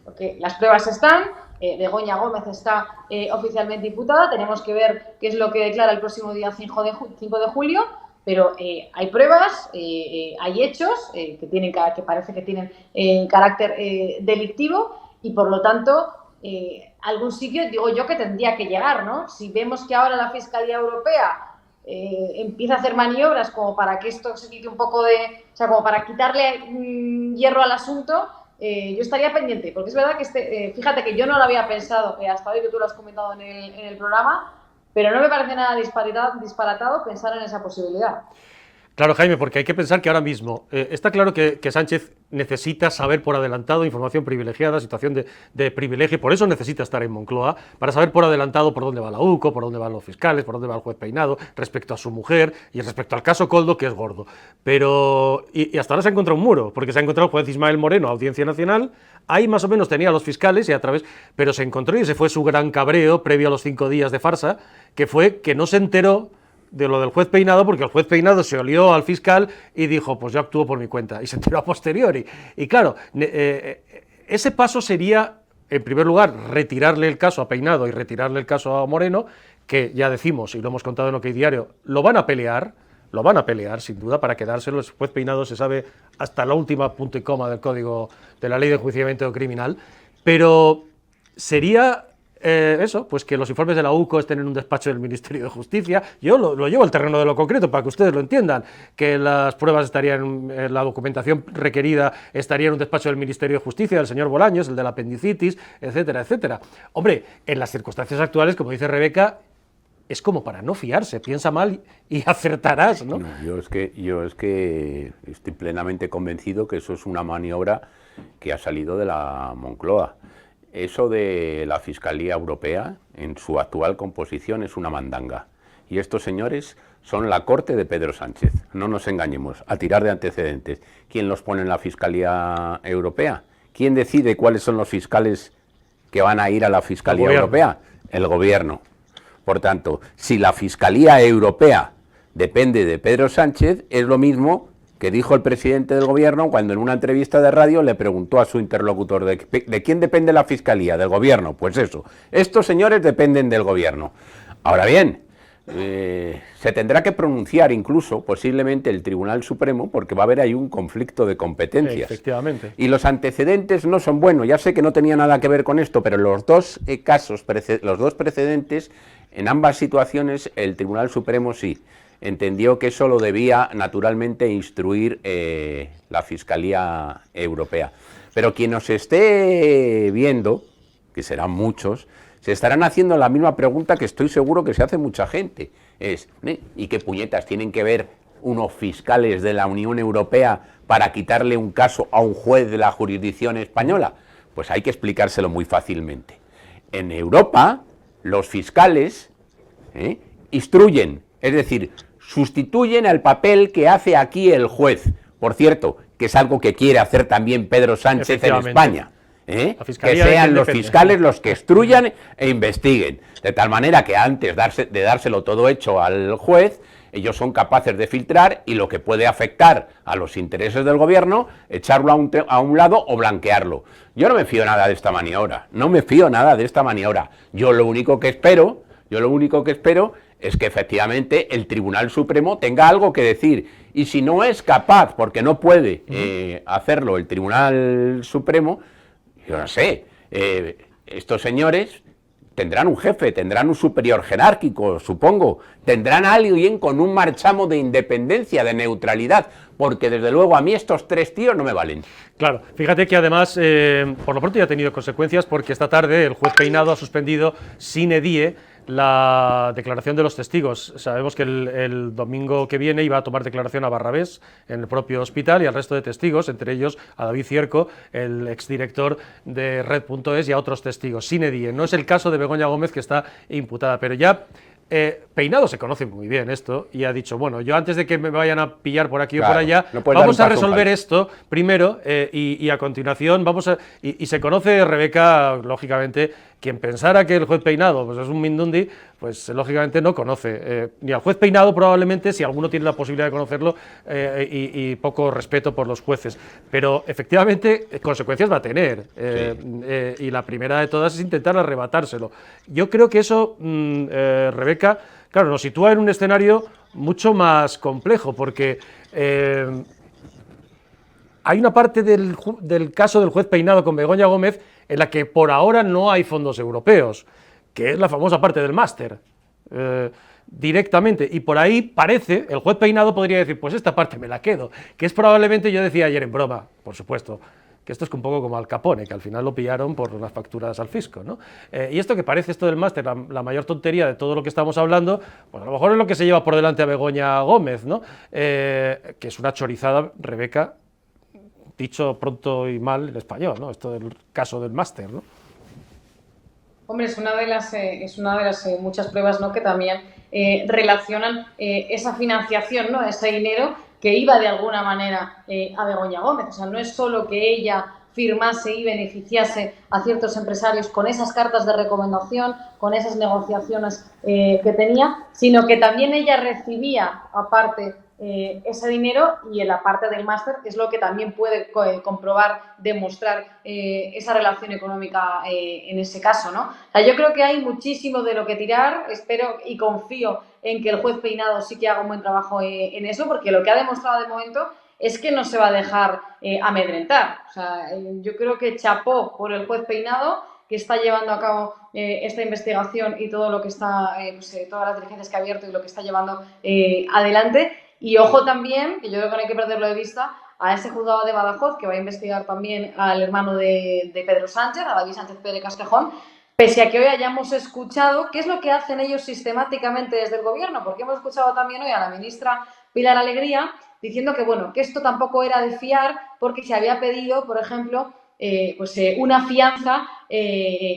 porque las pruebas están, Begoña Gómez está oficialmente imputada, tenemos que ver qué es lo que declara el próximo día 5 de julio, pero hay pruebas, hay hechos que parece que tienen carácter delictivo y por lo tanto algún sitio, digo yo, que tendría que llegar, ¿no? Si vemos que ahora la Fiscalía Europea empieza a hacer maniobras como para que esto se quite un poco o sea, como para quitarle hierro al asunto, yo estaría pendiente, porque es verdad que fíjate que yo no lo había pensado hasta hoy que tú lo has comentado en el programa, pero no me parece nada disparatado pensar en esa posibilidad. Claro, Jaime, porque hay que pensar que ahora mismo está claro que Sánchez necesita saber por adelantado información privilegiada, situación de privilegio, y por eso necesita estar en Moncloa, para saber por adelantado por dónde va la UCO, por dónde van los fiscales, por dónde va el juez Peinado, respecto a su mujer y respecto al caso Koldo, que es gordo. Pero, y hasta ahora se ha encontrado un muro, porque se ha encontrado el juez Ismael Moreno, Audiencia Nacional, ahí más o menos tenía a los fiscales y a través, pero se encontró y ese fue su gran cabreo previo a los 5 días de farsa, que fue que no se enteró de lo del juez Peinado, porque el juez Peinado se olió al fiscal y dijo, pues yo actúo por mi cuenta, y se enteró a posteriori. Y claro, ese paso sería, en primer lugar, retirarle el caso a Peinado y retirarle el caso a Moreno, que ya decimos, y lo hemos contado en OK Diario, lo van a pelear sin duda para quedárselo. El juez Peinado se sabe hasta la última punto y coma del código de la ley de enjuiciamiento criminal, pero sería eso, pues que los informes de la UCO estén en un despacho del Ministerio de Justicia. Yo lo llevo al terreno de lo concreto para que ustedes lo entiendan, que las pruebas estarían, la documentación requerida estaría en un despacho del Ministerio de Justicia, del señor Bolaños, el de la apendicitis, etcétera, etcétera. Hombre, en las circunstancias actuales, como dice Rebeca, es como para no fiarse, piensa mal y acertarás, ¿no? Yo es que estoy plenamente convencido que eso es una maniobra que ha salido de la Moncloa. Eso de la Fiscalía Europea, en su actual composición, es una mandanga. Y estos señores son la corte de Pedro Sánchez. No nos engañemos, a tirar de antecedentes. ¿Quién los pone en la Fiscalía Europea? ¿Quién decide cuáles son los fiscales que van a ir a la Fiscalía Europea? El gobierno. Por tanto, si la Fiscalía Europea depende de Pedro Sánchez, es lo mismo que dijo el presidente del gobierno cuando en una entrevista de radio le preguntó a su interlocutor ¿de quién depende la Fiscalía? ¿Del gobierno? Pues eso, estos señores dependen del gobierno. Ahora bien, se tendrá que pronunciar incluso, posiblemente, el Tribunal Supremo, porque va a haber ahí un conflicto de competencias. Efectivamente. Y los antecedentes no son buenos, ya sé que no tenía nada que ver con esto, pero los dos casos, los dos precedentes, en ambas situaciones el Tribunal Supremo sí entendió que eso lo debía naturalmente instruir la Fiscalía Europea. Pero quien nos esté viendo, que serán muchos, se estarán haciendo la misma pregunta que estoy seguro que se hace mucha gente. Es, ¿y qué puñetas tienen que ver unos fiscales de la Unión Europea para quitarle un caso a un juez de la jurisdicción española? Pues hay que explicárselo muy fácilmente. En Europa, los fiscales instruyen, es decir, sustituyen al papel que hace aquí el juez. Por cierto, que es algo que quiere hacer también Pedro Sánchez en España. Que sean los fiscales los que instruyan e investiguen. De tal manera que antes de dárselo todo hecho al juez, ellos son capaces de filtrar y lo que puede afectar a los intereses del gobierno, echarlo a un lado o blanquearlo. Yo no me fío nada de esta maniobra. Yo lo único que espero es que efectivamente el Tribunal Supremo tenga algo que decir. Y si no es capaz, porque no puede hacerlo el Tribunal Supremo, yo no sé, estos señores tendrán un jefe, tendrán un superior jerárquico, supongo, tendrán a alguien con un marchamo de independencia, de neutralidad, porque desde luego a mí estos tres tíos no me valen. Claro, fíjate que además, por lo pronto ya ha tenido consecuencias, porque esta tarde el juez Peinado ha suspendido sine die la declaración de los testigos. Sabemos que el domingo que viene iba a tomar declaración a Barrabés en el propio hospital y al resto de testigos, entre ellos a David Cierco, el exdirector de Red.es, y a otros testigos. Sine die. No es el caso de Begoña Gómez, que está imputada, pero ya Peinado se conoce muy bien esto y ha dicho, bueno, yo antes de que me vayan a pillar por aquí Claro, o por allá, no puedes vamos dar a un paso resolver para- esto primero y a continuación vamos a... Y se conoce Rebeca, lógicamente, quien pensara que el juez Peinado pues, es un mindundi, pues lógicamente no conoce ni al juez Peinado probablemente, si alguno tiene la posibilidad de conocerlo, y poco respeto por los jueces. Pero efectivamente consecuencias va a tener y la primera de todas es intentar arrebatárselo. Yo creo que eso, Rebeca, claro, nos sitúa en un escenario mucho más complejo porque hay una parte del caso del juez Peinado con Begoña Gómez en la que por ahora no hay fondos europeos, que es la famosa parte del máster. Directamente, y por ahí parece, el juez Peinado podría decir, pues esta parte me la quedo, que es probablemente, yo decía ayer en broma, por supuesto, que esto es un poco como Al Capone, que al final lo pillaron por las facturas al fisco, ¿no? Y esto que parece esto del máster, la mayor tontería de todo lo que estamos hablando, pues a lo mejor es lo que se lleva por delante a Begoña Gómez, ¿no? Que es una chorizada, Rebeca, dicho pronto y mal en español, ¿no? Esto del caso del máster, ¿no? Hombre, es una de las muchas pruebas, ¿no?, que también relacionan esa financiación, ¿no?, ese dinero que iba de alguna manera a Begoña Gómez. O sea, no es solo que ella firmase y beneficiase a ciertos empresarios con esas cartas de recomendación, con esas negociaciones que tenía, sino que también ella recibía, aparte, ese dinero, y en la parte del máster es lo que también puede comprobar, demostrar esa relación económica en ese caso, ¿no? O sea, yo creo que hay muchísimo de lo que tirar, espero y confío en que el juez Peinado sí que haga un buen trabajo en eso, porque lo que ha demostrado de momento es que no se va a dejar amedrentar. O sea, yo creo que chapó por el juez Peinado, que está llevando a cabo esta investigación y todo lo que está, todas las diligencias que ha abierto y lo que está llevando adelante. Y ojo también, que yo creo que no hay que perderlo de vista, a ese juzgado de Badajoz, que va a investigar también al hermano de Pedro Sánchez, a David Sánchez Pérez Castejón, pese a que hoy hayamos escuchado qué es lo que hacen ellos sistemáticamente desde el gobierno, porque hemos escuchado también hoy a la ministra Pilar Alegría diciendo que, bueno, que esto tampoco era de fiar porque se había pedido, por ejemplo, una fianza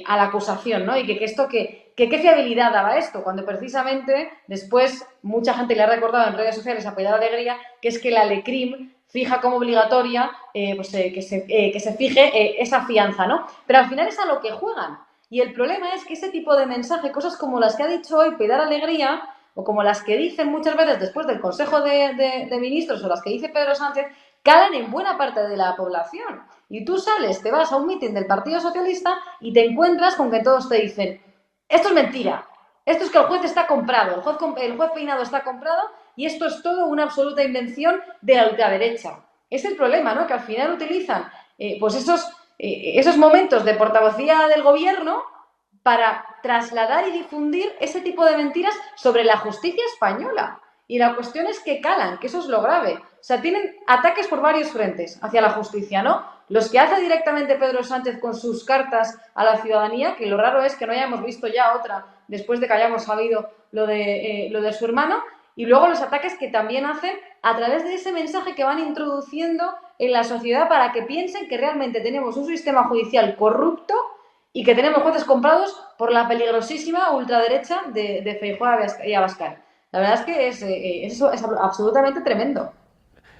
a la acusación, ¿no? Y que esto, que qué fiabilidad daba esto, cuando precisamente después mucha gente le ha recordado en redes sociales a Pilar Alegría que es que la LECRIM fija como obligatoria que se fije esa fianza, ¿no? Pero al final es a lo que juegan. Y el problema es que ese tipo de mensaje, cosas como las que ha dicho hoy Pilar Alegría, o como las que dicen muchas veces después del Consejo de Ministros, o las que dice Pedro Sánchez, calan en buena parte de la población. Y tú sales, te vas a un mitin del Partido Socialista y te encuentras con que todos te dicen: esto es mentira, esto es que el juez está comprado, el juez Peinado está comprado y esto es todo una absoluta invención de la ultraderecha. Es el problema, ¿no?, que al final utilizan esos momentos de portavocía del gobierno para trasladar y difundir ese tipo de mentiras sobre la justicia española. Y la cuestión es que calan, que eso es lo grave. O sea, tienen ataques por varios frentes hacia la justicia, ¿no? Los que hace directamente Pedro Sánchez con sus cartas a la ciudadanía, que lo raro es que no hayamos visto ya otra después de que hayamos sabido lo de su hermano, y luego los ataques que también hacen a través de ese mensaje que van introduciendo en la sociedad para que piensen que realmente tenemos un sistema judicial corrupto y que tenemos jueces comprados por la peligrosísima ultraderecha de Feijóo y Abascal. La verdad es que eso es absolutamente tremendo.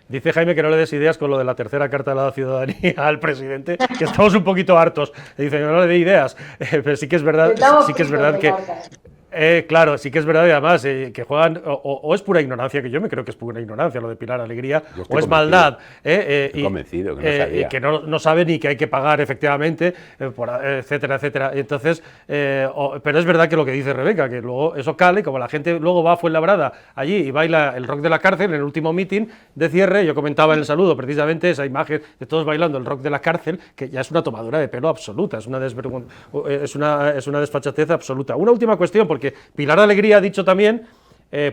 Dice Jaime que no le des ideas con lo de la tercera carta de la ciudadanía al presidente, que estamos un poquito hartos. Dice que no le dé ideas, pero sí que es verdad, que... claro, sí que es verdad, y además que juegan, o es pura ignorancia, que yo me creo que es pura ignorancia lo de Pilar Alegría, o es maldad. Estoy convencido que no sabía. Que no sabe ni que hay que pagar efectivamente, etcétera, etcétera. Entonces, pero es verdad que lo que dice Rebeca, que luego eso cale, como la gente luego va a Fuenlabrada allí y baila el rock de la cárcel en el último meeting de cierre. Yo comentaba en el saludo precisamente esa imagen de todos bailando el rock de la cárcel, que ya es una tomadura de pelo absoluta, es una desfachatez absoluta. Una última cuestión, porque Pilar Alegría ha dicho también,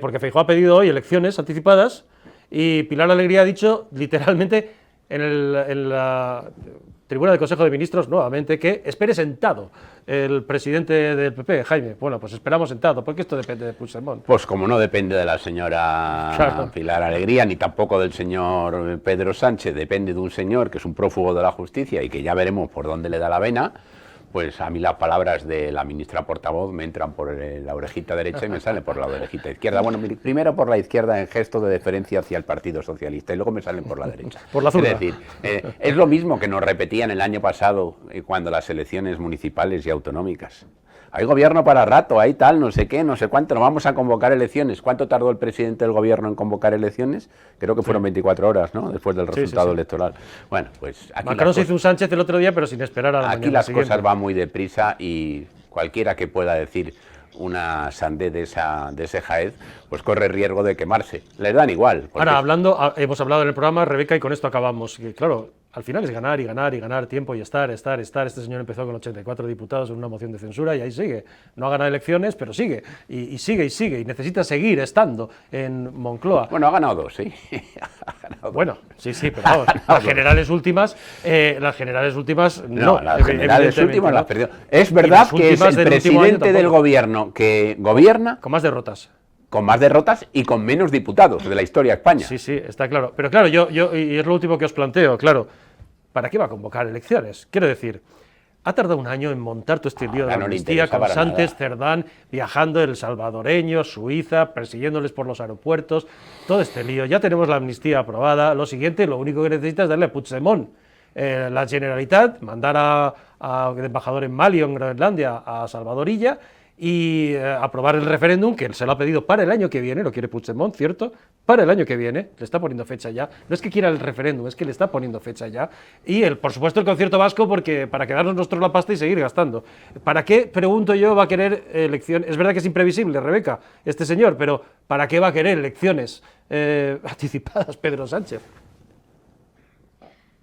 porque Feijóo ha pedido hoy elecciones anticipadas, y Pilar Alegría ha dicho literalmente en la tribuna del Consejo de Ministros nuevamente que espere sentado el presidente del PP, Jaime. Bueno, pues esperamos sentado, porque esto depende de Puigdemont. Pues como no depende de la señora Pilar Alegría, ni tampoco del señor Pedro Sánchez, depende de un señor que es un prófugo de la justicia y que ya veremos por dónde le da la vena, pues a mí las palabras de la ministra portavoz me entran por la orejita derecha y me salen por la orejita izquierda. Bueno, primero por la izquierda en gesto de deferencia hacia el Partido Socialista y luego me salen por la derecha. Por la zurda. Es decir, es lo mismo que nos repetían el año pasado cuando las elecciones municipales y autonómicas. Hay gobierno para rato, hay tal, no sé qué, no sé cuánto, no vamos a convocar elecciones. ¿Cuánto tardó el presidente del gobierno en convocar elecciones? Creo que fueron 24 horas, ¿no? Después del resultado electoral. Bueno, pues aquí Macron se hizo un Sánchez el otro día, pero sin esperar a la aquí mañana las siguiente. cosas van muy deprisa y cualquiera que pueda decir una sandez de ese jaez, pues corre riesgo de quemarse. Les dan igual. Ahora, hemos hablado en el programa, Rebeca, y con esto acabamos. Que, claro, al final es ganar y ganar y ganar tiempo y estar. Este señor empezó con 84 diputados en una moción de censura y ahí sigue. No ha ganado elecciones, pero sigue. Y sigue y sigue. Y necesita seguir estando en Moncloa. Bueno, ha ganado dos, sí. Bueno, sí, pero vamos, las generales últimas no. Las generales últimas las perdió. Es Y verdad las que es últimas el del último año presidente del tampoco. gobierno que gobierna Con más derrotas. con más derrotas y con menos diputados de la historia de España. Sí, está claro. Pero claro, y es lo último que os planteo, claro, ¿para qué va a convocar elecciones? Quiero decir, ha tardado un año en montar todo este lío de la no le amnistía, interesa con para Sánchez, nada. Cerdán, viajando, el salvadoreño, Suiza, persiguiéndoles por los aeropuertos, todo este lío. Ya tenemos la amnistía aprobada. Lo siguiente, lo único que necesita es darle a Puigdemont la Generalitat, mandar de embajador en Mali o en Groenlandia a Salvadorilla y aprobar el referéndum, que se lo ha pedido para el año que viene, lo quiere Puigdemont, ¿cierto? Para el año que viene, le está poniendo fecha ya. No es que quiera el referéndum, es que le está poniendo fecha ya. Y, por supuesto, el concierto vasco, porque para quedarnos nosotros la pasta y seguir gastando. ¿Para qué, pregunto yo, va a querer elecciones? Es verdad que es imprevisible, Rebeca, este señor, pero ¿para qué va a querer elecciones anticipadas Pedro Sánchez?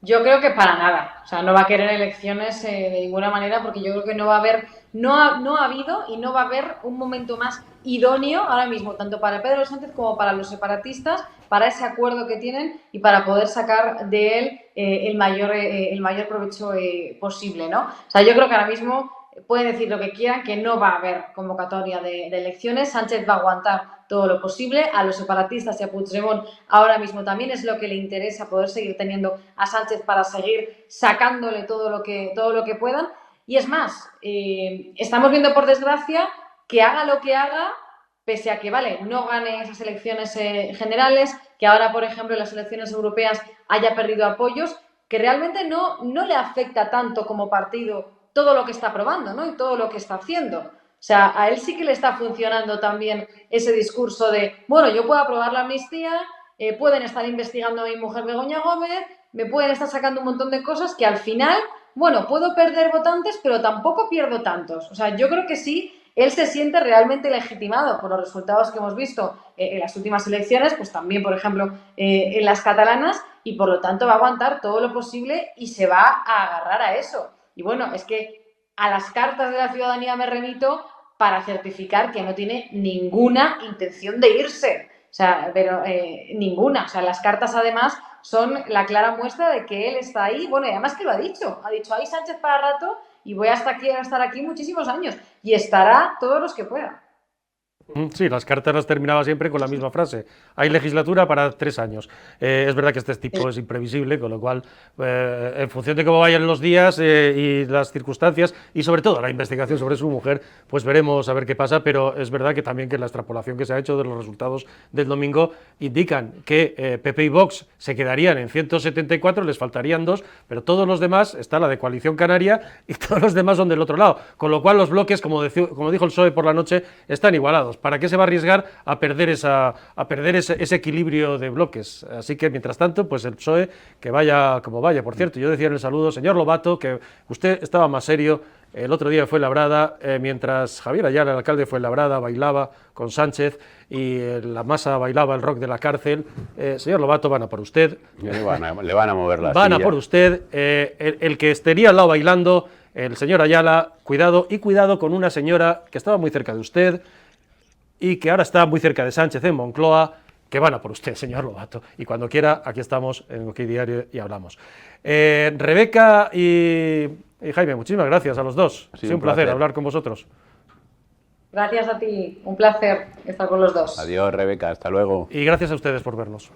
Yo creo que para nada, o sea, no va a querer elecciones de ninguna manera porque yo creo que no va a haber, no ha habido y no va a haber un momento más idóneo ahora mismo, tanto para Pedro Sánchez como para los separatistas, para ese acuerdo que tienen y para poder sacar de él el mayor provecho posible, ¿no? O sea, yo creo que ahora mismo pueden decir lo que quieran, que no va a haber convocatoria de elecciones. Sánchez va a aguantar todo lo posible. A los separatistas y a Puigdemont ahora mismo también es lo que le interesa, poder seguir teniendo a Sánchez para seguir sacándole todo lo que puedan. Y es más, estamos viendo, por desgracia, que haga lo que haga, pese a que, vale, no gane esas elecciones generales, que ahora, por ejemplo, en las elecciones europeas haya perdido apoyos, que realmente no le afecta tanto como partido todo lo que está aprobando, ¿no? Y todo lo que está haciendo. O sea, a él sí que le está funcionando también ese discurso de, bueno, yo puedo aprobar la amnistía, pueden estar investigando a mi mujer Begoña Gómez, me pueden estar sacando un montón de cosas que al final, bueno, puedo perder votantes, pero tampoco pierdo tantos. O sea, yo creo que sí, él se siente realmente legitimado por los resultados que hemos visto en las últimas elecciones, pues también, por ejemplo, en las catalanas, y por lo tanto va a aguantar todo lo posible y se va a agarrar a eso. Y bueno, es que a las cartas de la ciudadanía me remito para certificar que no tiene ninguna intención de irse. O sea, pero ninguna. O sea, las cartas además son la clara muestra de que él está ahí. Bueno, y además que lo ha dicho. Ha dicho, ahí Sánchez para rato y voy a estar aquí muchísimos años. Y estará todos los que pueda. Sí, las cartas las terminaba siempre con la misma frase. Hay legislatura para 3 años. Es verdad que este tipo es imprevisible, con lo cual, en función de cómo vayan los días y las circunstancias, y sobre todo la investigación sobre su mujer, pues veremos a ver qué pasa, pero es verdad que también que la extrapolación que se ha hecho de los resultados del domingo indican que PP y Vox se quedarían en 174, les faltarían 2, pero todos los demás, está la de Coalición Canaria, y todos los demás son del otro lado, con lo cual los bloques, como dijo el PSOE por la noche, están igualados. ¿Para qué se va a arriesgar a perder ese equilibrio de bloques? Así que, mientras tanto, pues el PSOE que vaya como vaya. Por cierto, yo decía en el saludo, señor Lobato, que usted estaba más serio el otro día de Fuenlabrada, mientras Javier Ayala, el alcalde de Fuenlabrada, bailaba con Sánchez y la masa bailaba el rock de la cárcel. Señor Lobato, van a por usted. Le van a mover la Van silla. a por usted. El que estaría al lado bailando, el señor Ayala, cuidado con una señora que estaba muy cerca de usted y que ahora está muy cerca de Sánchez en Moncloa, que van a por usted, señor Lobato. Y cuando quiera, aquí estamos en OK Diario y hablamos. Rebeca y Jaime, muchísimas gracias a los dos. Ha sido un placer hablar con vosotros. Gracias a ti, un placer estar con los dos. Adiós, Rebeca, hasta luego. Y gracias a ustedes por vernos.